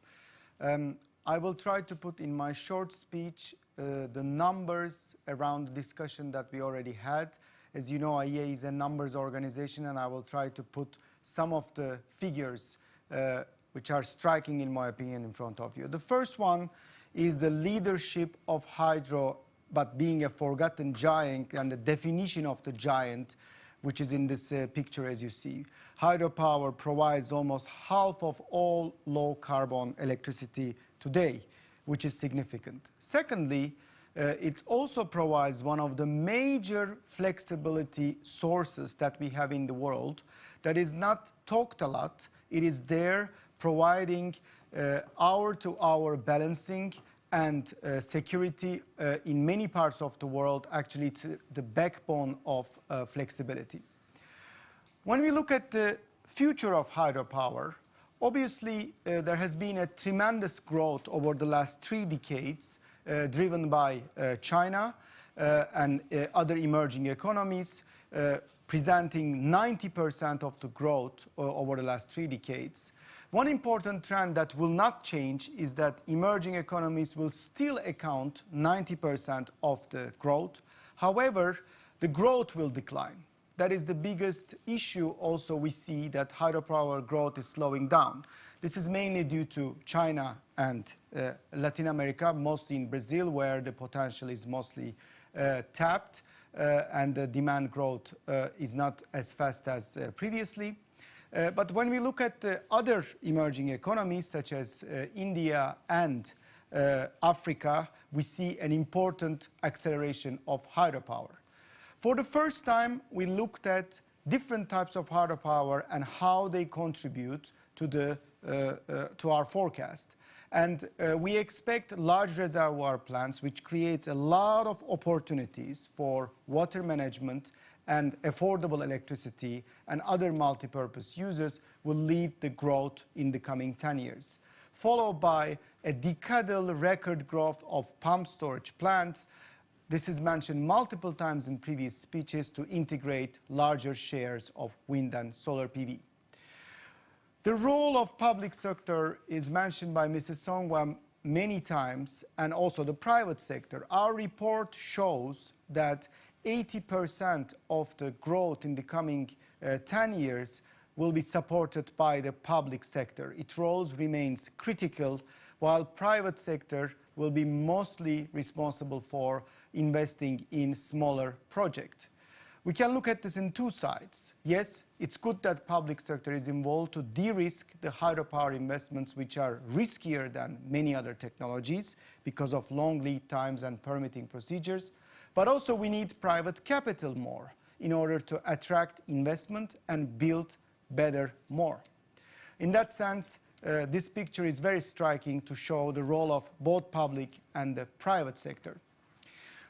I will try to put in my short speech the numbers around the discussion that we already had. As you know, IEA is a numbers organization, and I will try to put some of the figures which are striking, in my opinion, in front of you. The first one is the leadership of hydro, but being a forgotten giant, and the definition of the giant, which is in this picture, as you see. Hydropower provides almost half of all low-carbon electricity today, which is significant. Secondly, it also provides one of the major flexibility sources that we have in the world that is not talked a lot. It is there providing hour-to-hour balancing and security in many parts of the world. Actually, it's the backbone of flexibility. When we look at the future of hydropower, obviously there has been a tremendous growth over the last 3 decades, driven by China and other emerging economies, presenting 90% of the growth over the last 3 decades. One important trend that will not change is that emerging economies will still account 90% of the growth. However, the growth will decline. That is the biggest issue. Also, we see that hydropower growth is slowing down. This is mainly due to China and Latin America, mostly in Brazil, where the potential is mostly tapped and the demand growth is not as fast as previously. But when we look at other emerging economies, such as India and Africa, we see an important acceleration of hydropower. For the first time, we looked at different types of hydropower and how they contribute to our forecast. And we expect large reservoir plants, which creates a lot of opportunities for water management and affordable electricity and other multi-purpose uses, will lead the growth in the coming 10 years, followed by a decadal record growth of pump storage plants. This is mentioned multiple times in previous speeches to integrate larger shares of wind and solar PV. The role of public sector is mentioned by Mrs. Songwe many times, and also the private sector. Our report shows that 80% of the growth in the coming 10 years will be supported by the public sector. Its role remains critical, while private sector will be mostly responsible for investing in smaller projects. We can look at this in two sides. Yes, it's good that public sector is involved to de-risk the hydropower investments, which are riskier than many other technologies because of long lead times and permitting procedures. But also we need private capital more in order to attract investment and build better more. In that sense, this picture is very striking to show the role of both public and the private sector.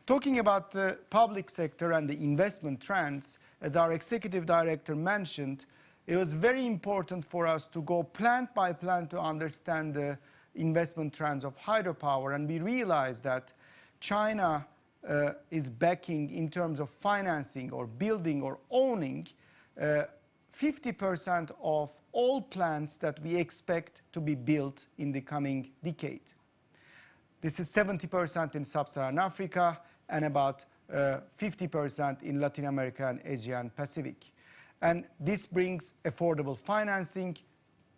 Talking about the public sector and the investment trends, as our executive director mentioned, it was very important for us to go plant by plant to understand the investment trends of hydropower, and we realized that China is backing, in terms of financing or building or owning, 50% of all plants that we expect to be built in the coming decade. This is 70% in Sub-Saharan Africa and about 50% in Latin America and Asia and Pacific. And this brings affordable financing,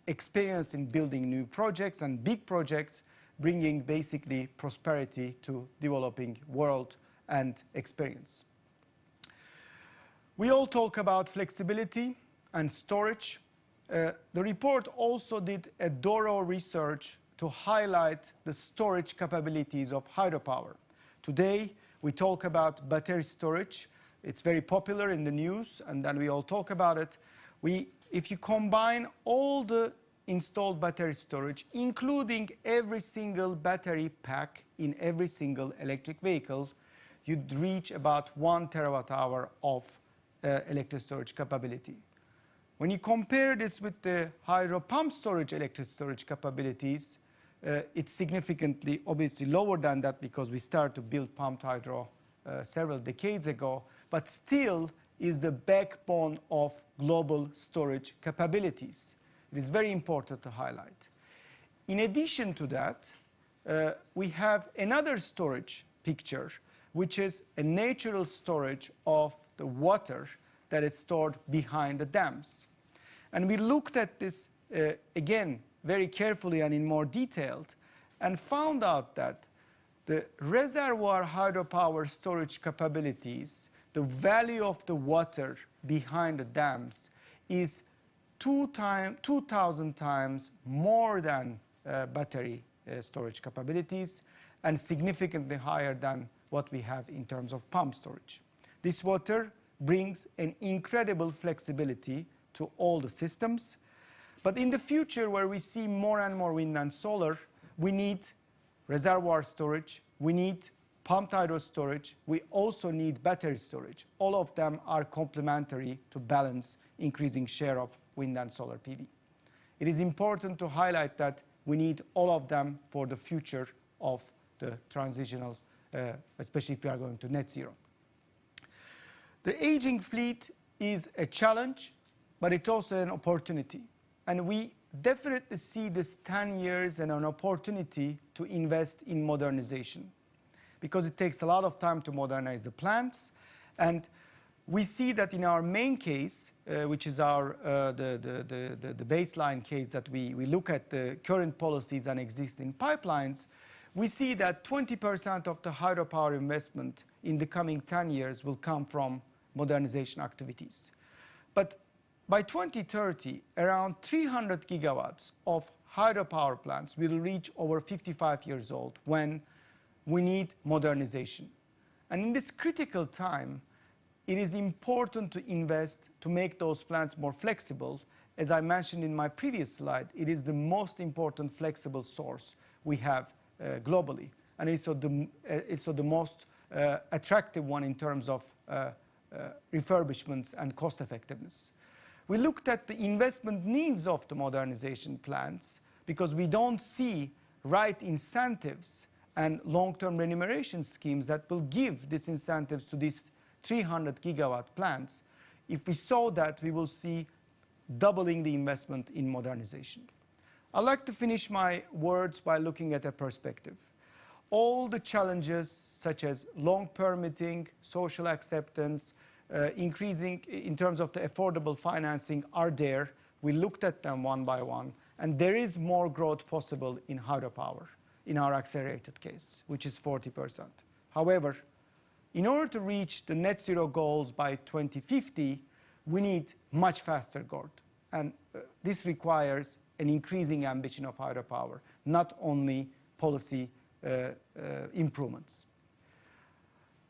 experience in building new projects and big projects, bringing basically prosperity to developing world and experience. We all talk about flexibility and storage. The report also did a thorough research to highlight the storage capabilities of hydropower. Today, we talk about battery storage. It's very popular in the news, and then we all talk about it. If you combine all the installed battery storage, including every single battery pack in every single electric vehicle, you'd reach about 1 terawatt-hour of electric storage capability. When you compare this with the hydro pump storage electric storage capabilities, it's significantly, obviously, lower than that because we started to build pumped hydro several decades ago, but still is the backbone of global storage capabilities. It is very important to highlight. In addition to that, we have another storage picture, which is a natural storage of the water that is stored behind the dams. And we looked at this again very carefully and in more detail, and found out that the reservoir hydropower storage capabilities, the value of the water behind the dams, is 2,000 times more than battery storage capabilities, and significantly higher than what we have in terms of pump storage. This water brings an incredible flexibility to all the systems. But in the future, where we see more and more wind and solar, we need reservoir storage, we need pumped hydro storage, we also need battery storage. All of them are complementary to balance increasing share of wind and solar PV. It is important to highlight that we need all of them for the future of the transitional, especially if we are going to net zero. The aging fleet is a challenge, but it's also an opportunity. And we definitely see this 10 years as an opportunity to invest in modernization, because it takes a lot of time to modernize the plants. And we see that in our main case, which is our the baseline case, that we look at the current policies and existing pipelines, we see that 20% of the hydropower investment in the coming 10 years will come from modernization activities. But by 2030, around 300 gigawatts of hydropower plants will reach over 55 years old, when we need modernization. And in this critical time, it is important to invest to make those plants more flexible. As I mentioned in my previous slide, it is the most important flexible source we have globally, and it's also the most attractive one in terms of refurbishments and cost effectiveness. We looked at the investment needs of the modernization plants because we don't see right incentives and long-term remuneration schemes that will give these incentives to these 300 gigawatt plants. If we saw that, we will see doubling the investment in modernization. I'd like to finish my words by looking at a perspective. All the challenges, such as long permitting, social acceptance, increasing in terms of the affordable financing, are there. We looked at them one by one, and there is more growth possible in hydropower in our accelerated case, which is 40%. However, in order to reach the net zero goals by 2050, we need much faster growth. And this requires an increasing ambition of hydropower, not only policy improvements.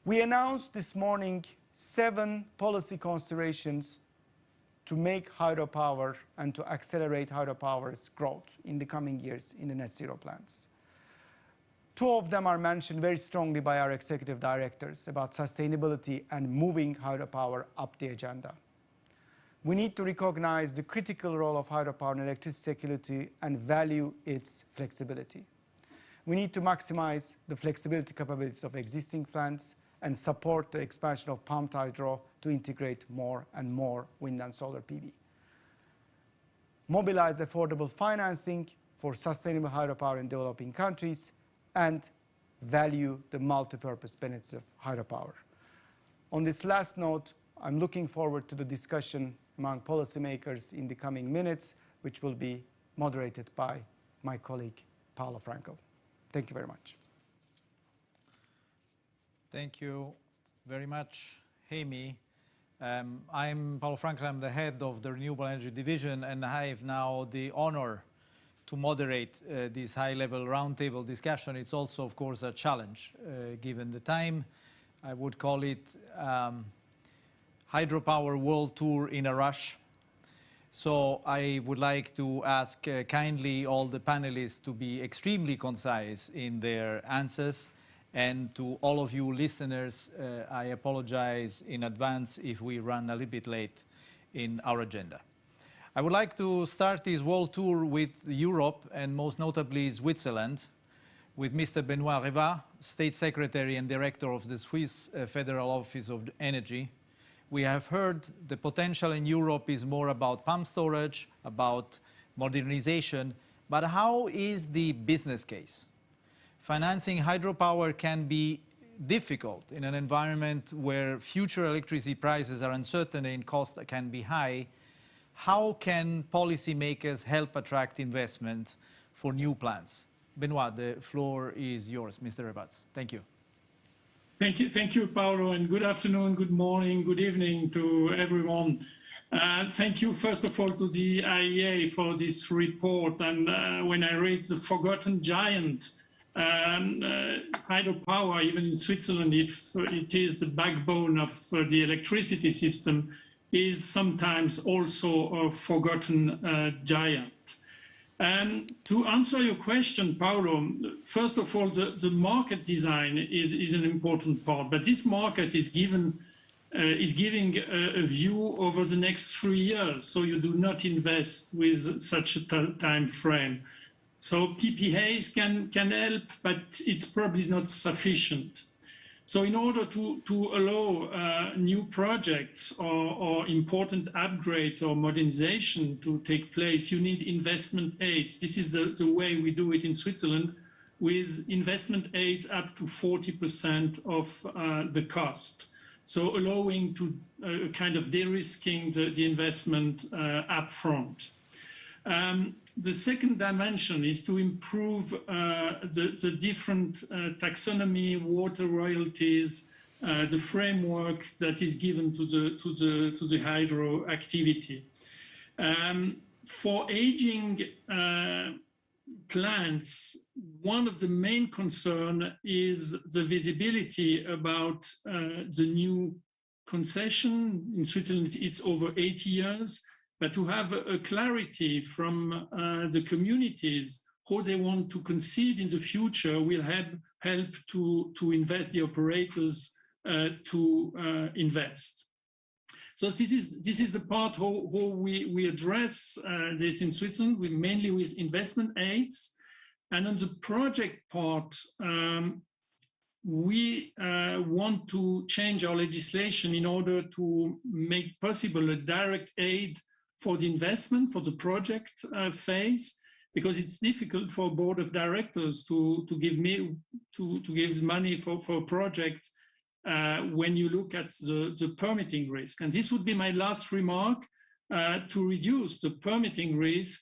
We announced this morning 7 policy considerations to make hydropower and to accelerate hydropower's growth in the coming years in the net zero plans. 2 of them are mentioned very strongly by our executive directors about sustainability and moving hydropower up the agenda. We need to recognize the critical role of hydropower in electricity security and value its flexibility. We need to maximize the flexibility capabilities of existing plants and support the expansion of pumped hydro to integrate more and more wind and solar PV. Mobilize affordable financing for sustainable hydropower in developing countries, and value the multi-purpose benefits of hydropower. On this last note, I'm looking forward to the discussion among policymakers in the coming minutes, which will be moderated by my colleague, Paolo Frankl. Thank you very much. Thank you very much, Jaime. I'm Paolo Frankl. I'm the head of the Renewable Energy Division, and I have now the honor to moderate this high-level roundtable discussion. It's also, of course, a challenge given the time. I would call it Hydropower World Tour in a rush. So I would like to ask kindly all the panelists to be extremely concise in their answers. And to all of you listeners, I apologize in advance if we run a little bit late in our agenda. I would like to start this world tour with Europe, and most notably Switzerland, with Mr. Benoit Reva, State Secretary and Director of the Swiss Federal Office of Energy. We have heard the potential in Europe is more about pump storage, about modernization, but how is the business case? Financing hydropower can be difficult in an environment where future electricity prices are uncertain and costs can be high. How can policymakers help attract investment for new plants? Benoit, the floor is yours, Mr. Rebatz. Thank you. Thank you, Paolo, and good afternoon, good morning, good evening to everyone. Thank you, first of all, to the IEA for this report. And when I read The Forgotten Giant, hydropower, even in Switzerland, if it is the backbone of the electricity system, is sometimes also a forgotten giant. To answer your question, Paolo, first of all, the market design is an important part, but this market is giving a view over the next 3 years, so you do not invest with such a time frame. So PPAs can help, but it's probably not sufficient. So in order to allow new projects or important upgrades or modernization to take place, you need investment aids. This is the way we do it in Switzerland, with investment aids up to 40% of the cost. So allowing to kind of de-risking the investment up front. The second dimension is to improve the different taxonomy, water royalties, the framework that is given to the hydro activity. For aging plants, one of the main concern is the visibility about the new concession. In Switzerland, it's over 80 years. But to have a clarity from the communities how they want to concede in the future will help to invest the operators to invest. So this is the part how we address this in Switzerland, mainly with investment aids. And on the project part, we want to change our legislation in order to make possible a direct aid for the investment, for the project phase, because it's difficult for a board of directors to give money for a project when you look at the permitting risk. And this would be my last remark. To reduce the permitting risk,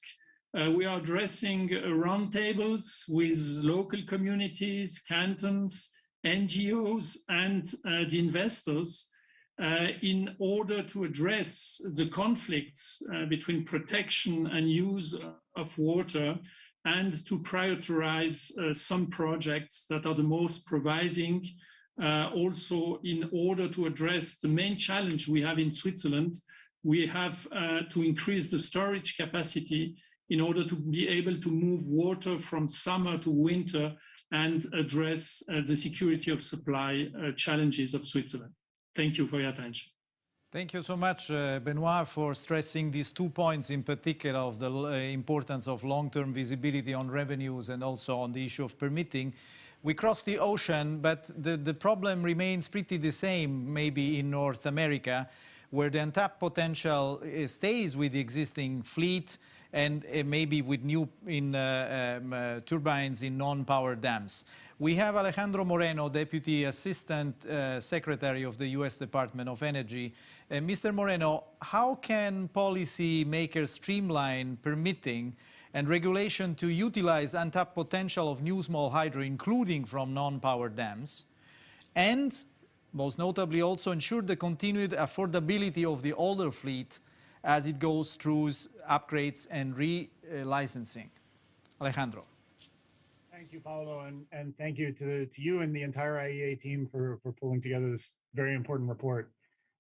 we are addressing roundtables with local communities, cantons, NGOs, and the investors in order to address the conflicts between protection and use of water, and to prioritize some projects that are the most promising, also in order to address the main challenge we have in Switzerland. We have to increase the storage capacity in order to be able to move water from summer to winter and address the security of supply challenges of Switzerland. Thank you for your attention. Thank you so much, Benoit, for stressing these 2 points in particular of the importance of long-term visibility on revenues and also on the issue of permitting. We crossed the ocean, but the problem remains pretty the same, maybe in North America, where the untapped potential stays with the existing fleet and maybe with new turbines in non-power dams. We have Alejandro Moreno, Deputy Assistant Secretary of the U.S. Department of Energy. Mr. Moreno, how can policy makers streamline permitting and regulation to utilize untapped potential of new small hydro, including from non-power dams, and most notably also ensure the continued affordability of the older fleet as it goes through upgrades and re-licensing? Alejandro. Thank you, Paolo, and thank you to you and the entire IEA team for pulling together this very important report.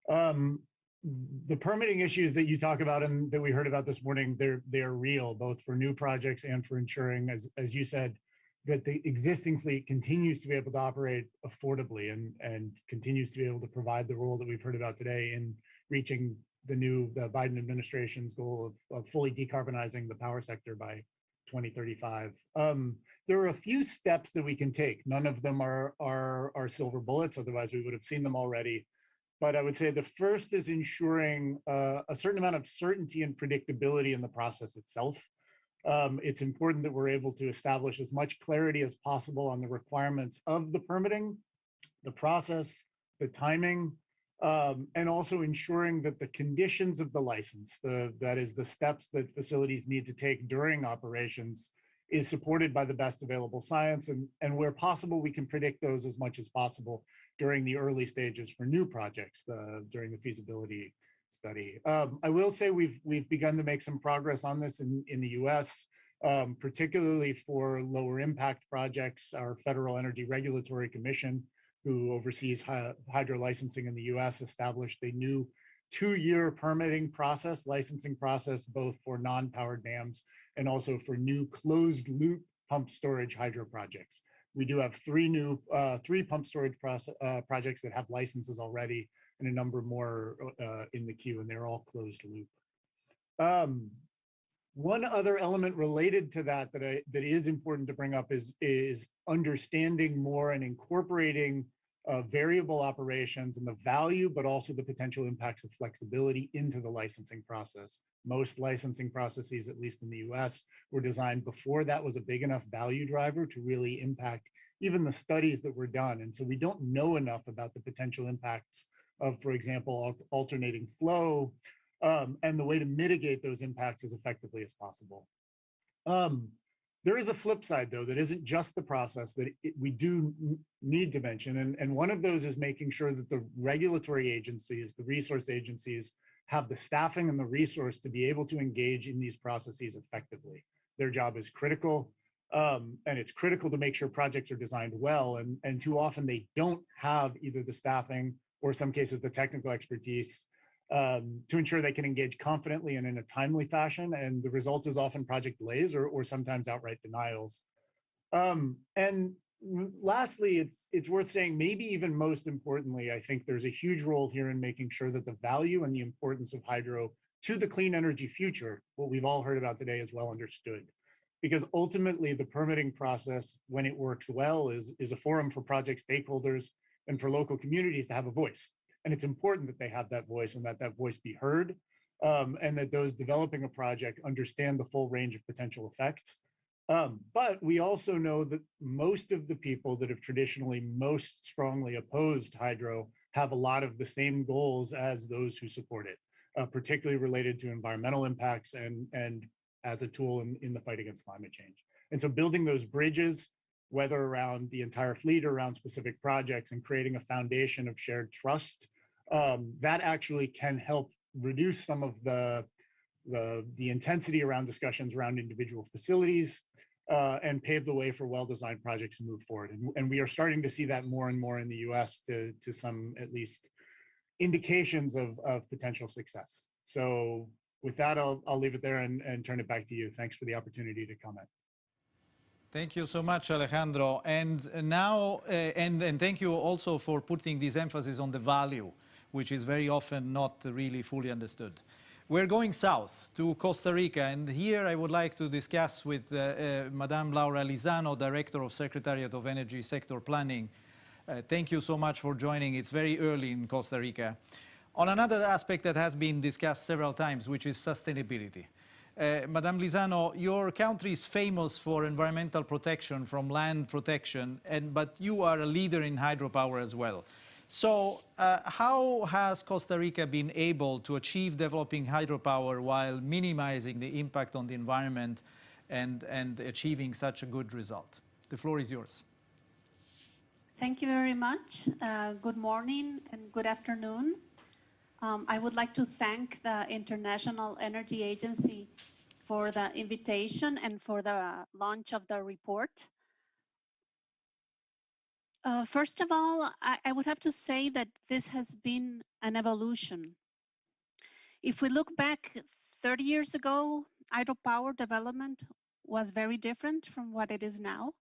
The permitting issues that you talk about and that we heard about this morning, they're real, both for new projects and for ensuring, as you said, that the existing fleet continues to be able to operate affordably and continues to be able to provide the role that we've heard about today in reaching the Biden administration's goal of fully decarbonizing the power sector by 2035. There are a few steps that we can take. None of them are silver bullets, otherwise we would have seen them already. But I would say the first is ensuring a certain amount of certainty and predictability in the process itself. It's important that we're able to establish as much clarity as possible on the requirements of the permitting, the process, the timing, and also ensuring that the conditions of the license, that is the steps that facilities need to take during operations, is supported by the best available science. And where possible, we can predict those as much as possible during the early stages for new projects, during the feasibility study. I will say we've begun to make some progress on this in the US, particularly for lower impact projects. Our Federal Energy Regulatory Commission, who oversees hydro licensing in the US, established a new 2-year permitting process, licensing process, both for non-powered dams and also for new closed loop pump storage hydro projects. We do have 3 pump storage projects that have licenses already, and a number more in the queue, and they're all closed loop. One other element related to that is important to bring up is understanding more and incorporating variable operations and the value, but also the potential impacts of flexibility into the licensing process. Most licensing processes, at least in the US, were designed before that was a big enough value driver to really impact even the studies that were done. And so we don't know enough about the potential impacts of, for example, alternating flow, and the way to mitigate those impacts as effectively as possible. There is a flip side, though, that isn't just the process that we do need to mention. And one of those is making sure that the regulatory agencies, the resource agencies, have the staffing and the resource to be able to engage in these processes effectively. Their job is critical, and it's critical to make sure projects are designed well. And too often they don't have either the staffing or, in some cases, the technical expertise to ensure they can engage confidently and in a timely fashion. And the result is often project delays or sometimes outright denials. And lastly, it's worth saying, maybe even most importantly, I think there's a huge role here in making sure that the value and the importance of hydro to the clean energy future, what we've all heard about today, is well understood. Because ultimately, the permitting process, when it works well, is a forum for project stakeholders and for local communities to have a voice. And it's important that they have that voice and that voice be heard, and that those developing a project understand the full range of potential effects. But we also know that most of the people that have traditionally most strongly opposed hydro have a lot of the same goals as those who support it, particularly related to environmental impacts and as a tool in the fight against climate change. And so building those bridges, whether around the entire fleet or around specific projects, and creating a foundation of shared trust, that actually can help reduce some of the intensity around discussions around individual facilities, and pave the way for well-designed projects to move forward. And we are starting to see that more and more in the US to some, at least, indications of potential success. So with that, I'll leave it there and turn it back to you. Thanks for the opportunity to comment. Thank you so much, Alejandro. And now, and thank you also for putting this emphasis on the value, which is very often not really fully understood. We're going south to Costa Rica, and here I would like to discuss with Madame Laura Lizano, Director of Secretariat of Energy Sector Planning. Thank you so much for joining. It's very early in Costa Rica. On another aspect that has been discussed several times, which is sustainability. Madame Lizano, your country is famous for environmental protection from land protection, but you are a leader in hydropower as well. So how has Costa Rica been able to achieve developing hydropower while minimizing the impact on the environment and achieving such a good result? The floor is yours. Thank you very much. Good morning and good afternoon. I would like to thank the International Energy Agency for the invitation and for the launch of the report. First of all, I would have to say that this has been an evolution. If we look back 30 years ago, hydropower development was very different from what it is now.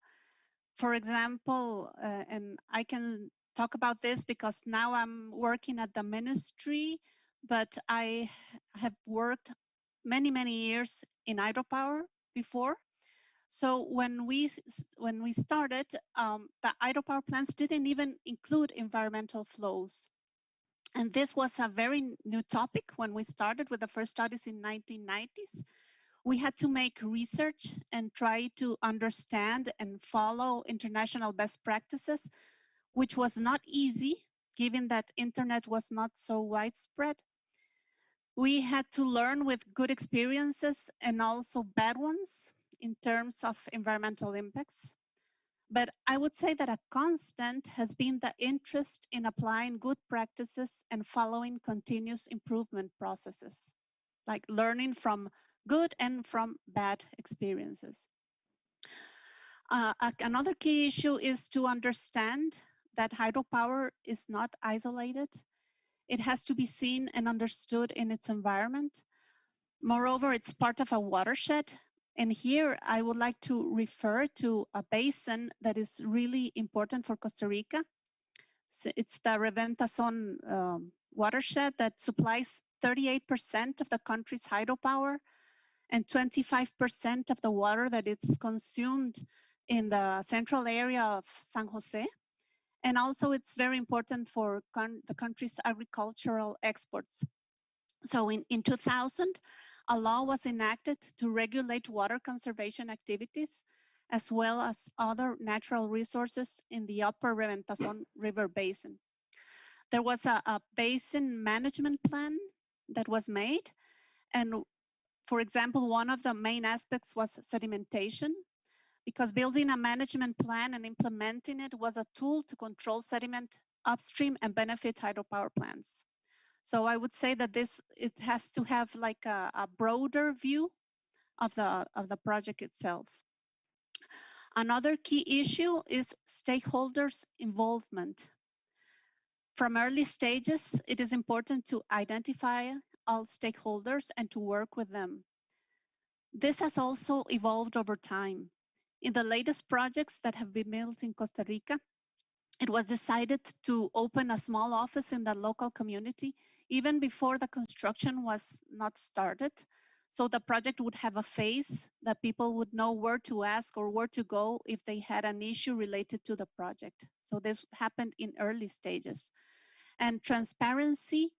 For example, and I can talk about this because now I'm working at the ministry, but I have worked many, many years in hydropower before. So when we started, the hydropower plants didn't even include environmental flows. And this was a very new topic when we started with the first studies in 1990s. We had to make research and try to understand and follow international best practices, which was not easy, given that internet was not so widespread. We had to learn with good experiences and also bad ones in terms of environmental impacts. But I would say that a constant has been the interest in applying good practices and following continuous improvement processes, like learning from good and from bad experiences. Another key issue is to understand that hydropower is not isolated. It has to be seen and understood in its environment. Moreover, it's part of a watershed. And here I would like to refer to a basin that is really important for Costa Rica. So it's the Reventazón watershed that supplies 38% of the country's hydropower and 25% of the water that is consumed in the central area of San Jose. And also it's very important for the country's agricultural exports. So in 2000, a law was enacted to regulate water conservation activities, as well as other natural resources in the upper Reventazón River Basin. There was a basin management plan that was made. And for example, one of the main aspects was sedimentation, because building a management plan and implementing it was a tool to control sediment upstream and benefit hydropower plants. So I would say that it has to have like a broader view of the project itself. Another key issue is stakeholders' involvement. From early stages, it is important to identify all stakeholders and to work with them. This has also evolved over time. In the latest projects that have been built in Costa Rica, it was decided to open a small office in the local community even before the construction was not started. So the project would have a face that people would know where to ask or where to go if they had an issue related to the project. So this happened in early stages. And transparency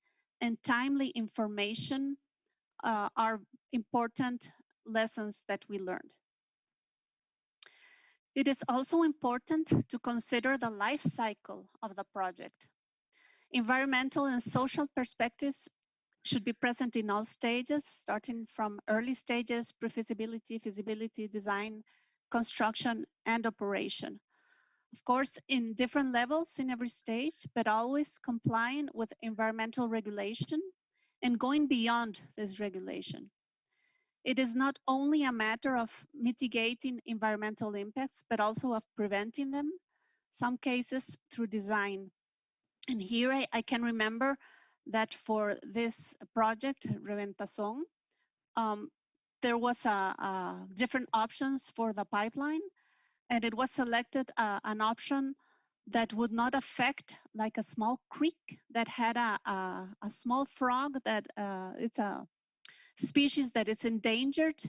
and timely information are important lessons that we learned. It is also important to consider the life cycle of the project. Environmental and social perspectives should be present in all stages, starting from early stages, pre-feasibility, feasibility, design, construction, and operation. Of course, in different levels in every stage, but always complying with environmental regulation and going beyond this regulation. It is not only a matter of mitigating environmental impacts, but also of preventing them, some cases through design. And here I can remember that for this project, Reventazón, there was different options for the pipeline, and it was selected an option that would not affect like a small creek that had a small frog that it's a species that is endangered.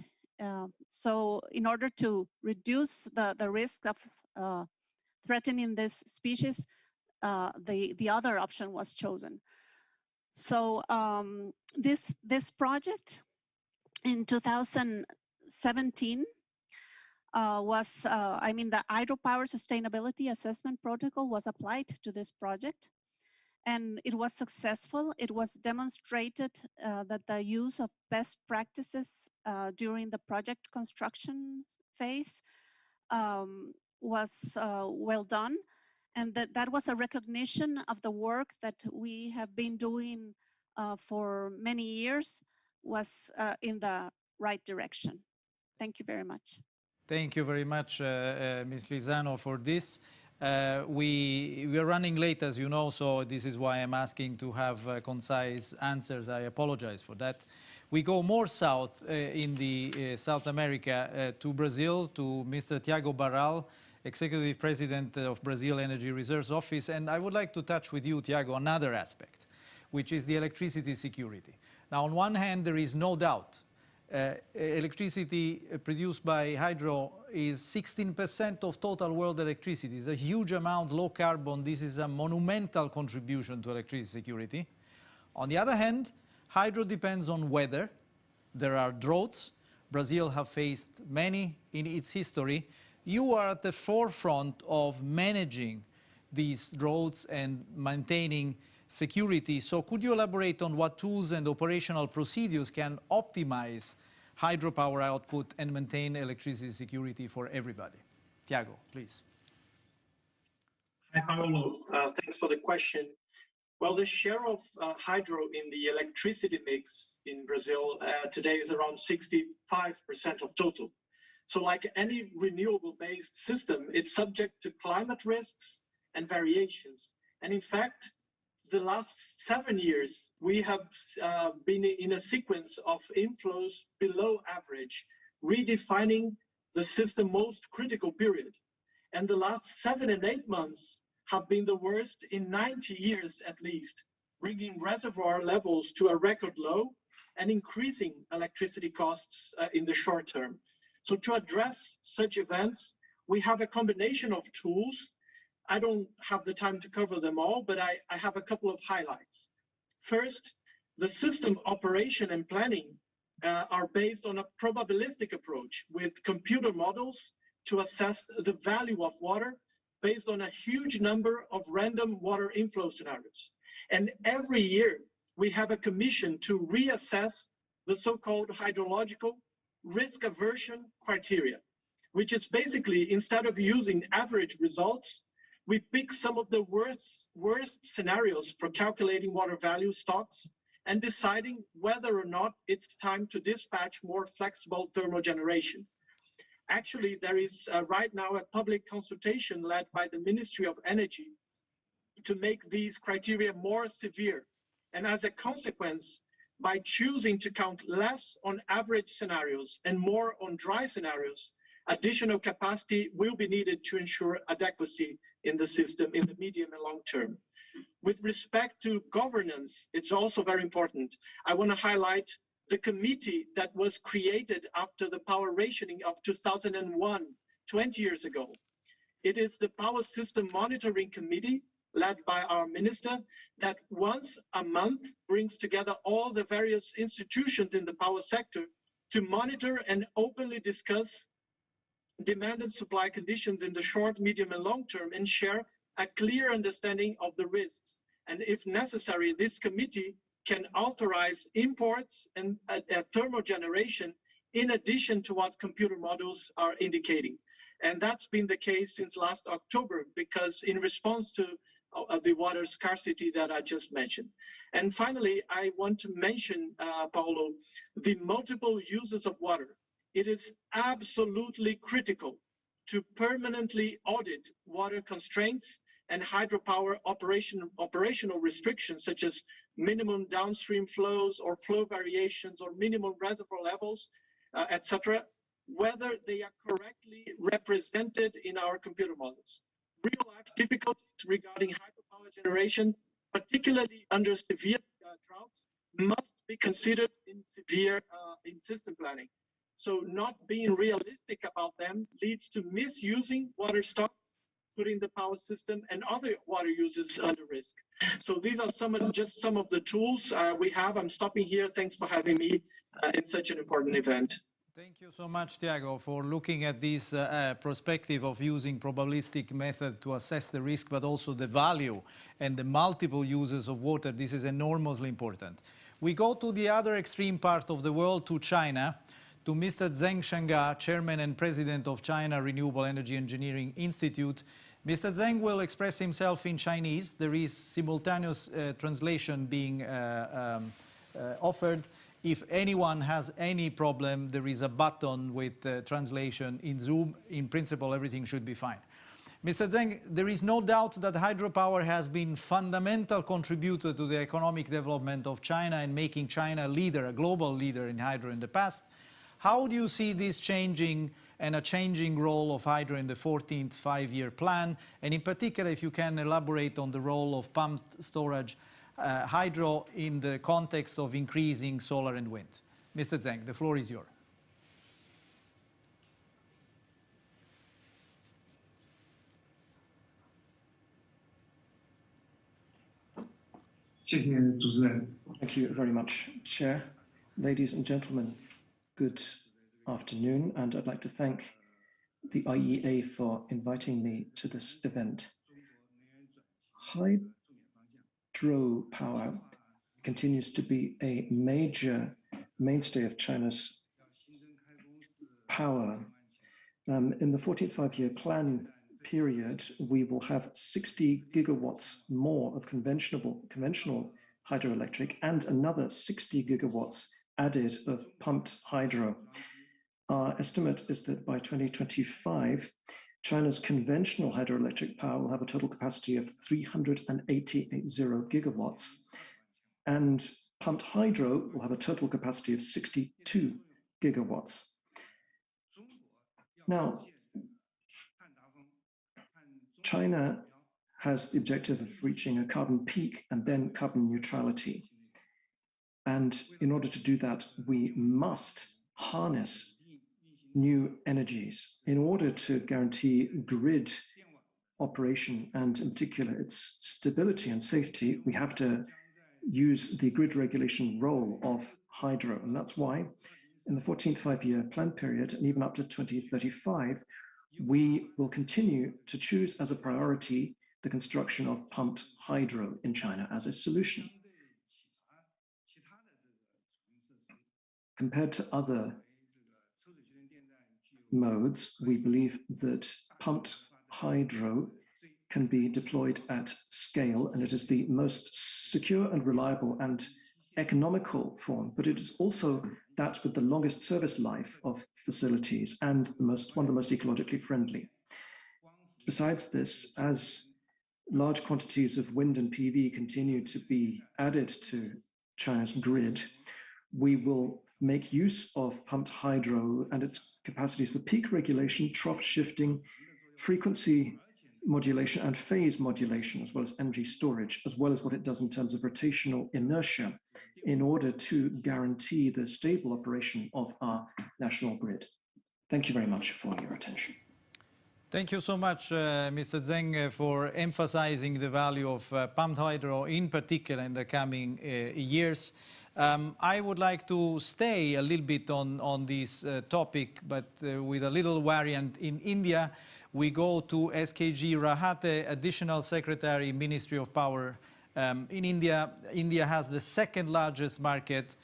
So in order to reduce the risk of threatening this species, the other option was chosen. So this project in 2017 was, the Hydropower Sustainability Assessment Protocol was applied to this project, and it was successful. It was demonstrated that the use of best practices during the project construction phase was well done, and that was a recognition of the work that we have been doing for many years was in the right direction. Thank you very much. Thank you very much, Ms. Lizano, for this. We are running late, as you know, so this is why I'm asking to have concise answers. I apologize for that. We go more south in the South America to Brazil, to Mr. Tiago Barral, Executive President of Brazil Energy Reserves Office. And I would like to touch with you, Tiago, another aspect, which is the electricity security. Now, on one hand, there is no doubt electricity produced by hydro is 16% of total world electricity. It's a huge amount, low carbon. This is a monumental contribution to electricity security. On the other hand, hydro depends on weather. There are droughts. Brazil have faced many in its history. You are at the forefront of managing these droughts and maintaining security. So could you elaborate on what tools and operational procedures can optimize hydropower output and maintain electricity security for everybody? Tiago, please. Hi, Paolo. Thanks for the question. Well, the share of hydro in the electricity mix in Brazil today is around 65% of total. So like any renewable-based system, it's subject to climate risks and variations. And in fact, the last 7 years, we have been in a sequence of inflows below average, redefining the system's most critical period. And the last 7 and 8 months have been the worst in 90 years at least, bringing reservoir levels to a record low and increasing electricity costs in the short term. So to address such events, we have a combination of tools I don't have the time to cover them all, but I have a couple of highlights. First, the system operation and planning are based on a probabilistic approach with computer models to assess the value of water based on a huge number of random water inflow scenarios. And every year, we have a commission to reassess the so-called hydrological risk aversion criteria, which is basically, instead of using average results, we pick some of the worst scenarios for calculating water value stocks and deciding whether or not it's time to dispatch more flexible thermal generation. Actually, there is right now a public consultation led by the Ministry of Energy to make these criteria more severe. And as a consequence, by choosing to count less on average scenarios and more on dry scenarios, additional capacity will be needed to ensure adequacy in the system in the medium and long term. With respect to governance, it's also very important. I want to highlight the committee that was created after the power rationing of 2001, 20 years ago. It is the Power System Monitoring Committee, led by our minister, that once a month brings together all the various institutions in the power sector to monitor and openly discuss demand and supply conditions in the short, medium, and long term and share a clear understanding of the risks. And if necessary, this committee can authorize imports and thermal generation in addition to what computer models are indicating. And that's been the case since last October, because in response to the water scarcity that I just mentioned. And finally, I want to mention, Paolo, the multiple uses of water. It is absolutely critical to permanently audit water constraints and hydropower operational restrictions, such as minimum downstream flows or flow variations or minimum reservoir levels, etc., whether they are correctly represented in our computer models. Real-life difficulties regarding hydropower generation, particularly under severe droughts, must be considered in system planning. So not being realistic about them leads to misusing water stocks, putting the power system and other water users under risk. So these are just some of the tools we have. I'm stopping here. Thanks for having me in such an important event. Thank you so much, Tiago, for looking at this perspective of using probabilistic method to assess the risk, but also the value and the multiple uses of water. This is enormously important. We go to the other extreme part of the world, to China, to Mr. Zheng Shengga, Chairman and President of China Renewable Energy Engineering Institute. Mr. Zheng will express himself in Chinese. There is simultaneous translation being offered. If anyone has any problem, there is a button with translation in Zoom. In principle, everything should be fine. Mr. Zheng, there is no doubt that hydropower has been a fundamental contributor to the economic development of China and making China a leader, a global leader in hydro in the past. How do you see this changing and a changing role of hydro in the 14th five-year plan? And in particular, if you can elaborate on the role of pumped storage hydro in the context of increasing solar and wind. Mr. Zheng, the floor is yours. 谢谢主持人. Thank you very much, Chair. Ladies and gentlemen, good afternoon, and I'd like to thank the IEA for inviting me to this event. Hydropower continues to be a major mainstay of China's power. In the 14th five-year plan period, we will have 60 gigawatts more of conventional hydroelectric and another 60 gigawatts added of pumped hydro. Our estimate is that by 2025, China's conventional hydroelectric power will have a total capacity of 380 gigawatts, and pumped hydro will have a total capacity of 62 gigawatts. Now, China has the objective of reaching a carbon peak and then carbon neutrality. And in order to do that, we must harness new energies in order to guarantee grid operation, and in particular its stability and safety, we have to use the grid regulation role of hydro. And that's why in the 14th five-year plan period, and even up to 2035, we will continue to choose as a priority the construction of pumped hydro in China as a solution. Compared to other modes, we believe that pumped hydro can be deployed at scale, and it is the most secure and reliable and economical form, but it is also that with the longest service life of facilities and one of the most ecologically friendly. Besides this, as large quantities of wind and PV continue to be added to China's grid, we will make use of pumped hydro and its capacities for peak regulation, trough shifting, frequency modulation, and phase modulation, as well as energy storage, as well as what it does in terms of rotational inertia, in order to guarantee the stable operation of our national grid. Thank you very much for your attention. Thank you so much, Mr. Zeng, for emphasizing the value of pumped hydro, in particular in the coming years. I would like to stay a little bit on this topic, but with a little variant. In India, we go to SKG Rahate, Additional Secretary, Ministry of Power. In India, India has the second largest market.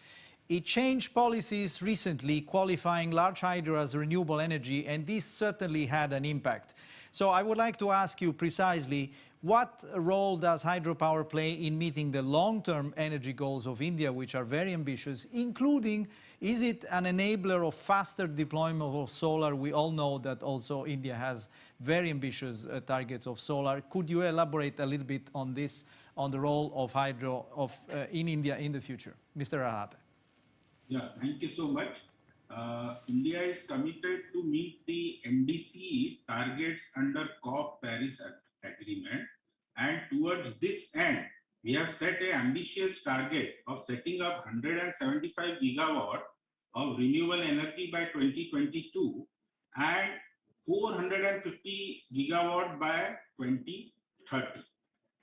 It changed policies recently, qualifying large hydro as renewable energy, and this certainly had an impact. So I would like to ask you precisely, what role does hydropower play in meeting the long-term energy goals of India, which are very ambitious, including, is it an enabler of faster deployment of solar? We all know that also India has very ambitious targets of solar. Could you elaborate a little bit on this, on the role of hydro in India in the future? Mr. Rahate. Yeah, thank you so much. India is committed to meet the NDC targets under COP Paris Agreement, and towards this end, we have set an ambitious target of setting up 175 gigawatt of renewable energy by 2022 and 450 gigawatt by 2030.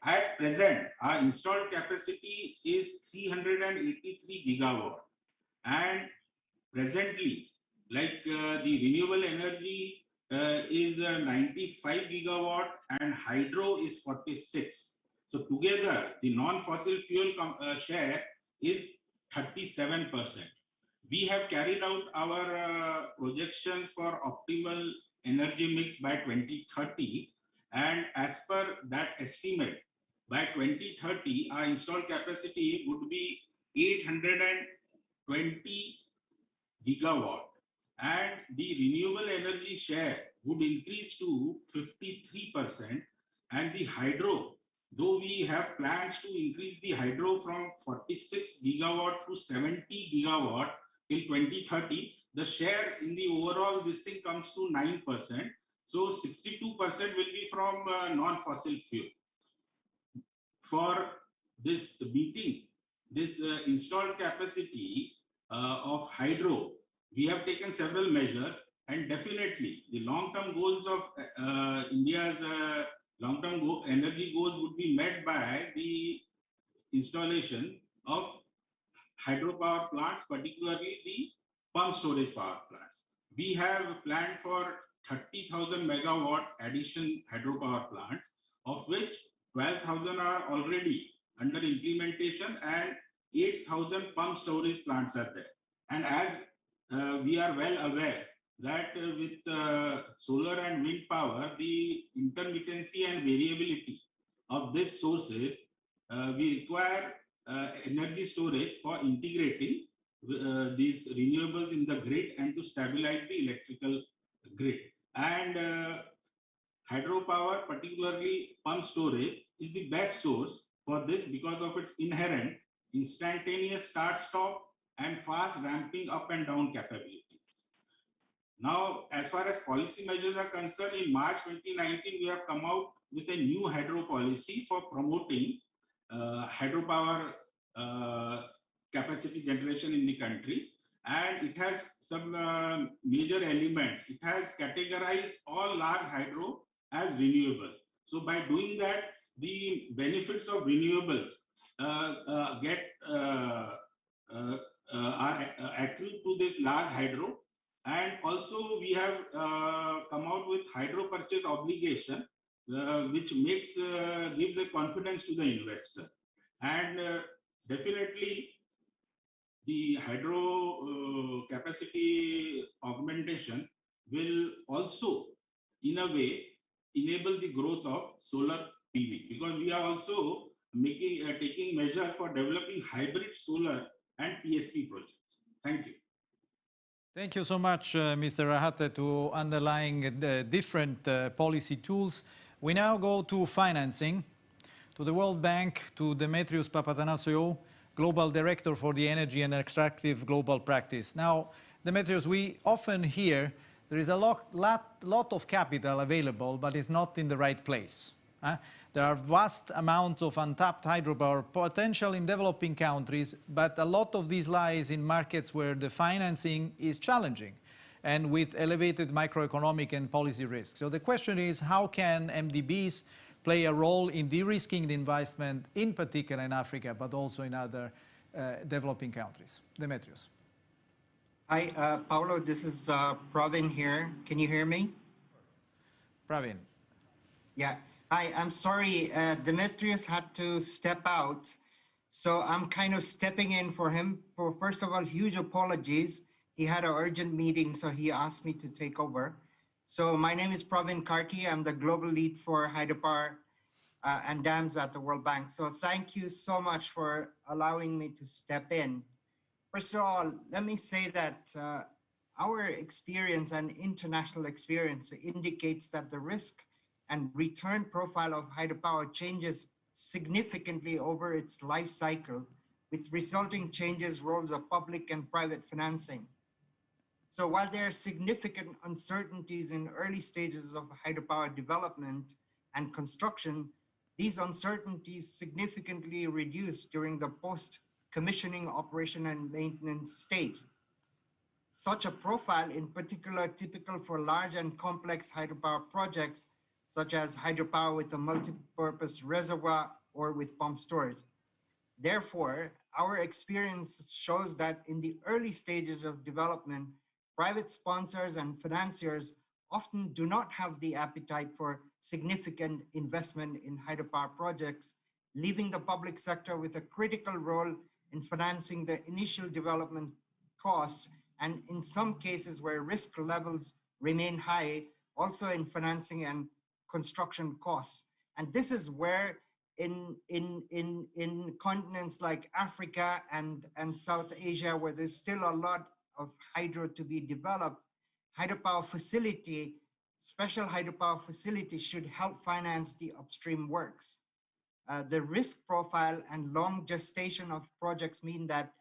At present, our installed capacity is 383 gigawatt, and presently, like the renewable energy is 95 gigawatt and hydro is 46. So together, the non-fossil fuel share is 37%. We have carried out our projection for optimal energy mix by 2030, and as per that estimate, by 2030, our installed capacity would be 820 gigawatt, and the renewable energy share would increase to 53%, and the hydro, though we have plans to increase the hydro from 46 gigawatt to 70 gigawatt till 2030, the share in the overall this thing comes to 9%. So 62% will be from non-fossil fuel. For this meeting, this installed capacity of hydro, we have taken several measures, and definitely the long-term goals of India's long-term energy goals would be met by the installation of hydropower plants, particularly the pump storage power plants. We have planned for 30,000 megawatt addition hydropower plants, of which 12,000 are already under implementation and 8,000 pump storage plants are there. And as we are well aware that with solar and wind power, the intermittency and variability of these sources, we require energy storage for integrating these renewables in the grid and to stabilize the electrical grid. And hydropower, particularly pump storage, is the best source for this because of its inherent instantaneous start-stop and fast ramping up and down capabilities. Now, as far as policy measures are concerned, in March 2019, we have come out with a new hydro policy for promoting hydropower capacity generation in the country. And it has some major elements. It has categorized all large hydro as renewable. So by doing that, the benefits of renewables are accrued to this large hydro. And also we have come out with hydro purchase obligation, which gives a confidence to the investor. And definitely the hydro capacity augmentation will also, in a way, enable the growth of solar PV, because we are also taking measure for developing hybrid solar and PSP projects. Thank you. Thank you so much, Mr. Rahate, to underlying the different policy tools. We now go to financing, to the World Bank, to Demetrios Papathanassiou, Global Director for the Energy and Extractive Global Practice. Now, Demetrios, we often hear there is a lot of capital available, but it's not in the right place. There are vast amounts of untapped hydropower potential in developing countries, but a lot of these lies in markets where the financing is challenging and with elevated microeconomic and policy risks. So the question is, how can MDBs play a role in de-risking the investment, in particular in Africa, but also in other developing countries? Demetrios. Hi, Paolo, this is Pravin here. Can you hear me? Pravin. Yeah. Hi, I'm sorry, Demetrios had to step out, so I'm kind of stepping in for him. First of all, huge apologies. He had an urgent meeting, so he asked me to take over. So my name is Pravin Karki. I'm the global lead for hydropower and dams at the World Bank. So thank you so much for allowing me to step in. First of all, let me say that our experience and international experience indicates that the risk and return profile of hydropower changes significantly over its life cycle, with resulting changes roles of public and private financing. So while there are significant uncertainties in early stages of hydropower development and construction, these uncertainties significantly reduce during the post-commissioning operation and maintenance stage. Such a profile in particular typical for large and complex hydropower projects such as hydropower with a multi-purpose reservoir or with pump storage. Therefore, our experience shows that in the early stages of development, private sponsors and financiers often do not have the appetite for significant investment in hydropower projects, leaving the public sector with a critical role in financing the initial development costs, and in some cases where risk levels remain high, also in financing and construction costs. And this is where in continents like Africa and South Asia, where there's still a lot of hydro to be developed, hydropower facility, special hydropower facility should help finance the upstream works. The risk profile and long gestation of projects mean that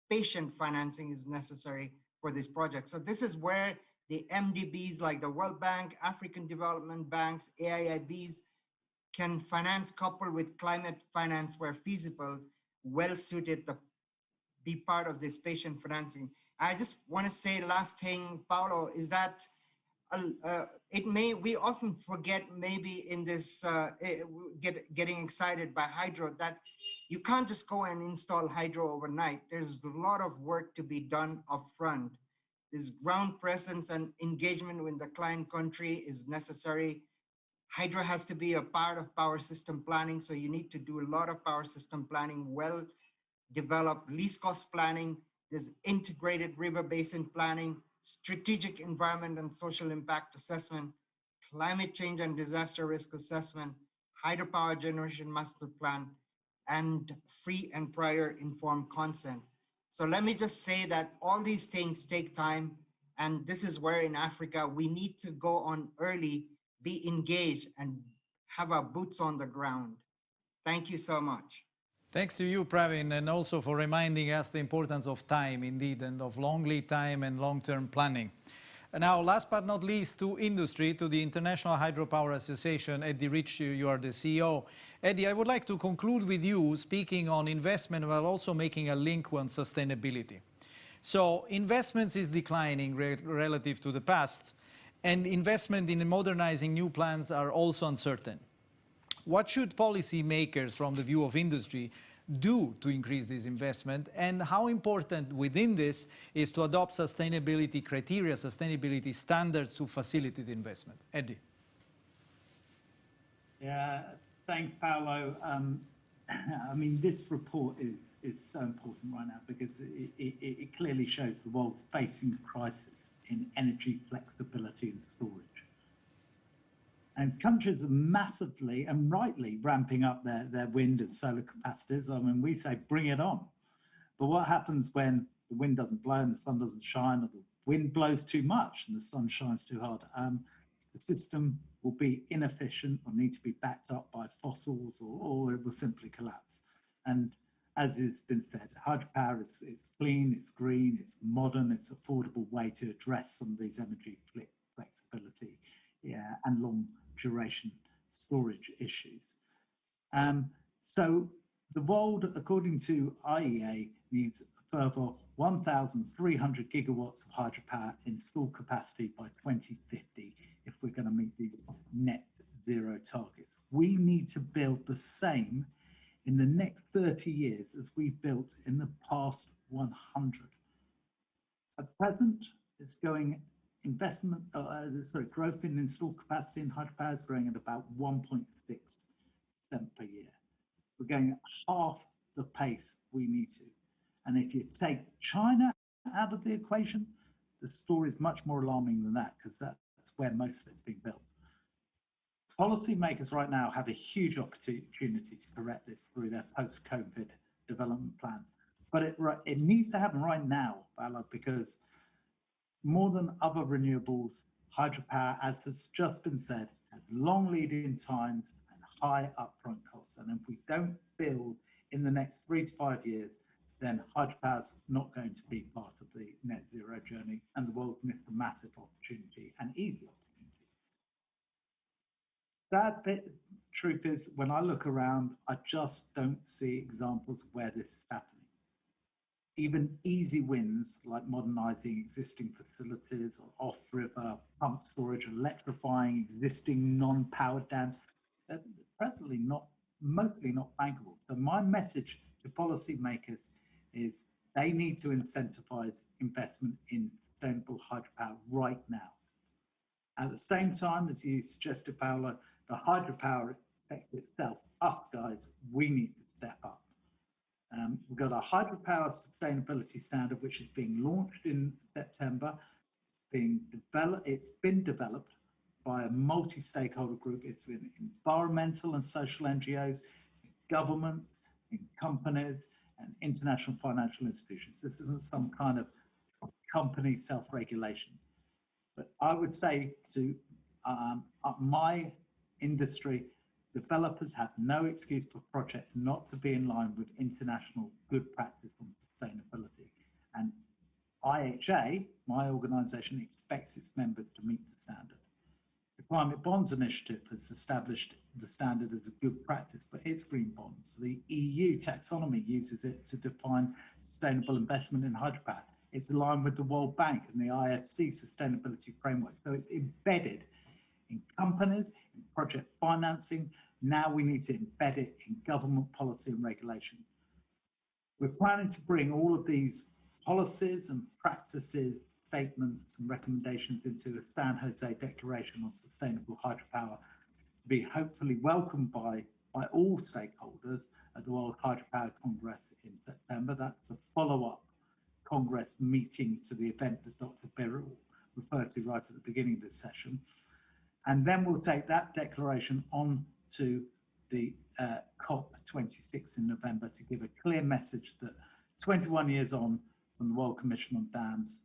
patient financing is necessary for this project. So this is where the MDBs like the World Bank, African Development Banks, AIIBs can finance coupled with climate finance where feasible, well suited to be part of this patient financing. I just want to say last thing, Paolo, is that we often forget maybe in this getting excited by hydro that you can't just go and install hydro overnight. There's a lot of work to be done upfront. This ground presence and engagement with the client country is necessary. Hydro has to be a part of power system planning, so you need to do a lot of power system planning, well developed least cost planning. There's integrated river basin planning, strategic environment and social impact assessment, climate change and disaster risk assessment, hydropower generation master plan, and free and prior informed consent. So let me just say that all these things take time, and this is where in Africa we need to go on early, be engaged, and have our boots on the ground. Thank you so much. Thanks to you, Pravin, and also for reminding us the importance of time, indeed, and of long lead time and long-term planning. And now, last but not least, to industry, to the International Hydropower Association. Eddie Rich, you are the CEO. Eddie, I would like to conclude with you speaking on investment while also making a link on sustainability. So investments is declining relative to the past, and investment in modernizing new plants are also uncertain. What should policymakers, from the view of industry, do to increase this investment, and how important within this is to adopt sustainability criteria, sustainability standards to facilitate investment? Eddie. Yeah, thanks, Paolo. I mean, this report is so important right now because it clearly shows the world facing a crisis in energy flexibility and storage. And countries are massively and rightly ramping up their wind and solar capacities. I mean, we say, bring it on. But what happens when the wind doesn't blow and the sun doesn't shine, or the wind blows too much and the sun shines too hard? The system will be inefficient or need to be backed up by fossils, or it will simply collapse. And as it's been said, hydropower is clean, it's green, it's modern, it's an affordable way to address some of these energy flexibility and long duration storage issues. So the world, according to IEA, needs a further 1,300 gigawatts of hydropower installed capacity by 2050 if we're going to meet these net zero targets. We need to build the same in the next 30 years as we built in the past 100. At present, it's going growth in installed capacity in hydropower is growing at about 1.6% per year. We're going at half the pace we need to. And if you take China out of the equation, the story is much more alarming than that, because that's where most of it's being built. Policymakers right now have a huge opportunity to correct this through their post-COVID development plan. But it needs to happen right now, Paolo, because more than other renewables, hydropower, as has just been said, has long lead-in times and high upfront costs. And if we don't build in the next 3 to 5 years, then hydropower is not going to be part of the net zero journey, and the world's missed a massive opportunity, an easy opportunity. That truth is, when I look around, I just don't see examples of where this is happening. Even easy wins like modernizing existing facilities or off-river pump storage, electrifying existing non-powered dams, are presently mostly not bankable. So my message to policymakers is they need to incentivize investment in sustainable hydropower right now. At the same time, as you suggested, Paolo, the hydropower sector itself, us guys, we need to step up. We've got a hydropower sustainability standard, which is being launched in September. It's been developed by a multi-stakeholder group. It's in environmental and social NGOs, in governments, in companies, and international financial institutions. This isn't some kind of company self-regulation. But I would say to my industry, developers have no excuse for projects not to be in line with international good practice on sustainability. And IHA, my organization, expects its members to meet the standard. The Climate Bonds Initiative has established the standard as a good practice for its green bonds. The EU taxonomy uses it to define sustainable investment in hydropower. It's aligned with the World Bank and the IFC sustainability framework. So it's embedded in companies, in project financing. Now we need to embed it in government policy and regulation. We're planning to bring all of these policies and practices, statements and recommendations into a San Jose Declaration on Sustainable Hydropower to be hopefully welcomed by all stakeholders at the World Hydropower Congress in September. That's the follow-up Congress meeting to the event that Dr. Birol referred to right at the beginning of this session. And then we'll take that declaration on to the COP26 in November to give a clear message that 21 years on from the World Commission on Dams,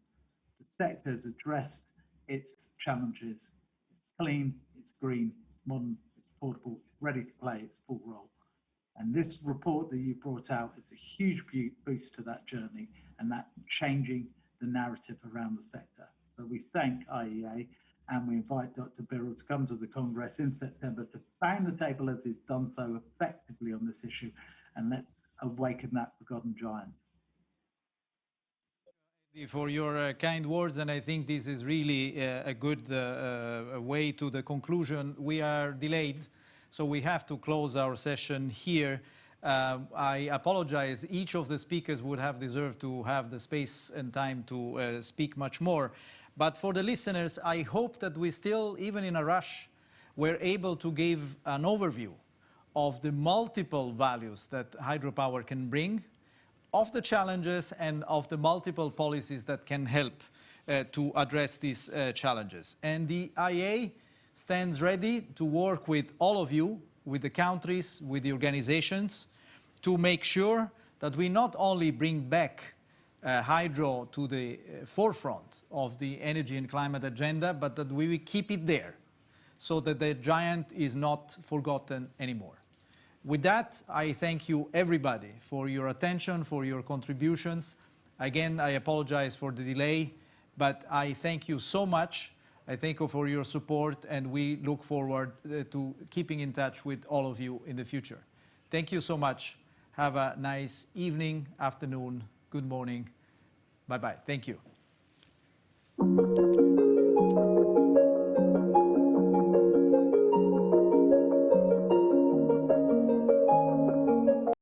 the sector has addressed its challenges. It's clean, it's green, modern, it's affordable, it's ready to play its full role. And this report that you brought out is a huge boost to that journey and that changing the narrative around the sector. So we thank IEA and we invite Dr. Birol to come to the Congress in September to bang the table as he's done so effectively on this issue, and let's awaken that forgotten giant. For your kind words, and I think this is really a good way to the conclusion. We are delayed, So we have to close our session here. I apologize. Each of the speakers would have deserved to have the space and time to speak much more. But for the listeners, I hope that we still, even in a rush, were able to give an overview of the multiple values that hydropower can bring, of the challenges and of the multiple policies that can help to address these challenges. And the IEA stands ready to work with all of you, with the countries, with the organizations, to make sure that we not only bring back hydro to the forefront of the energy and climate agenda, but that we will keep it there so that the giant is not forgotten anymore. With that, I thank you, everybody, for your attention, for your contributions. Again, I apologize for the delay, but I thank you so much. I thank you for your support, and we look forward to keeping in touch with all of you in the future. Thank you so much. Have a nice evening, afternoon, good morning. Bye-bye. Thank you.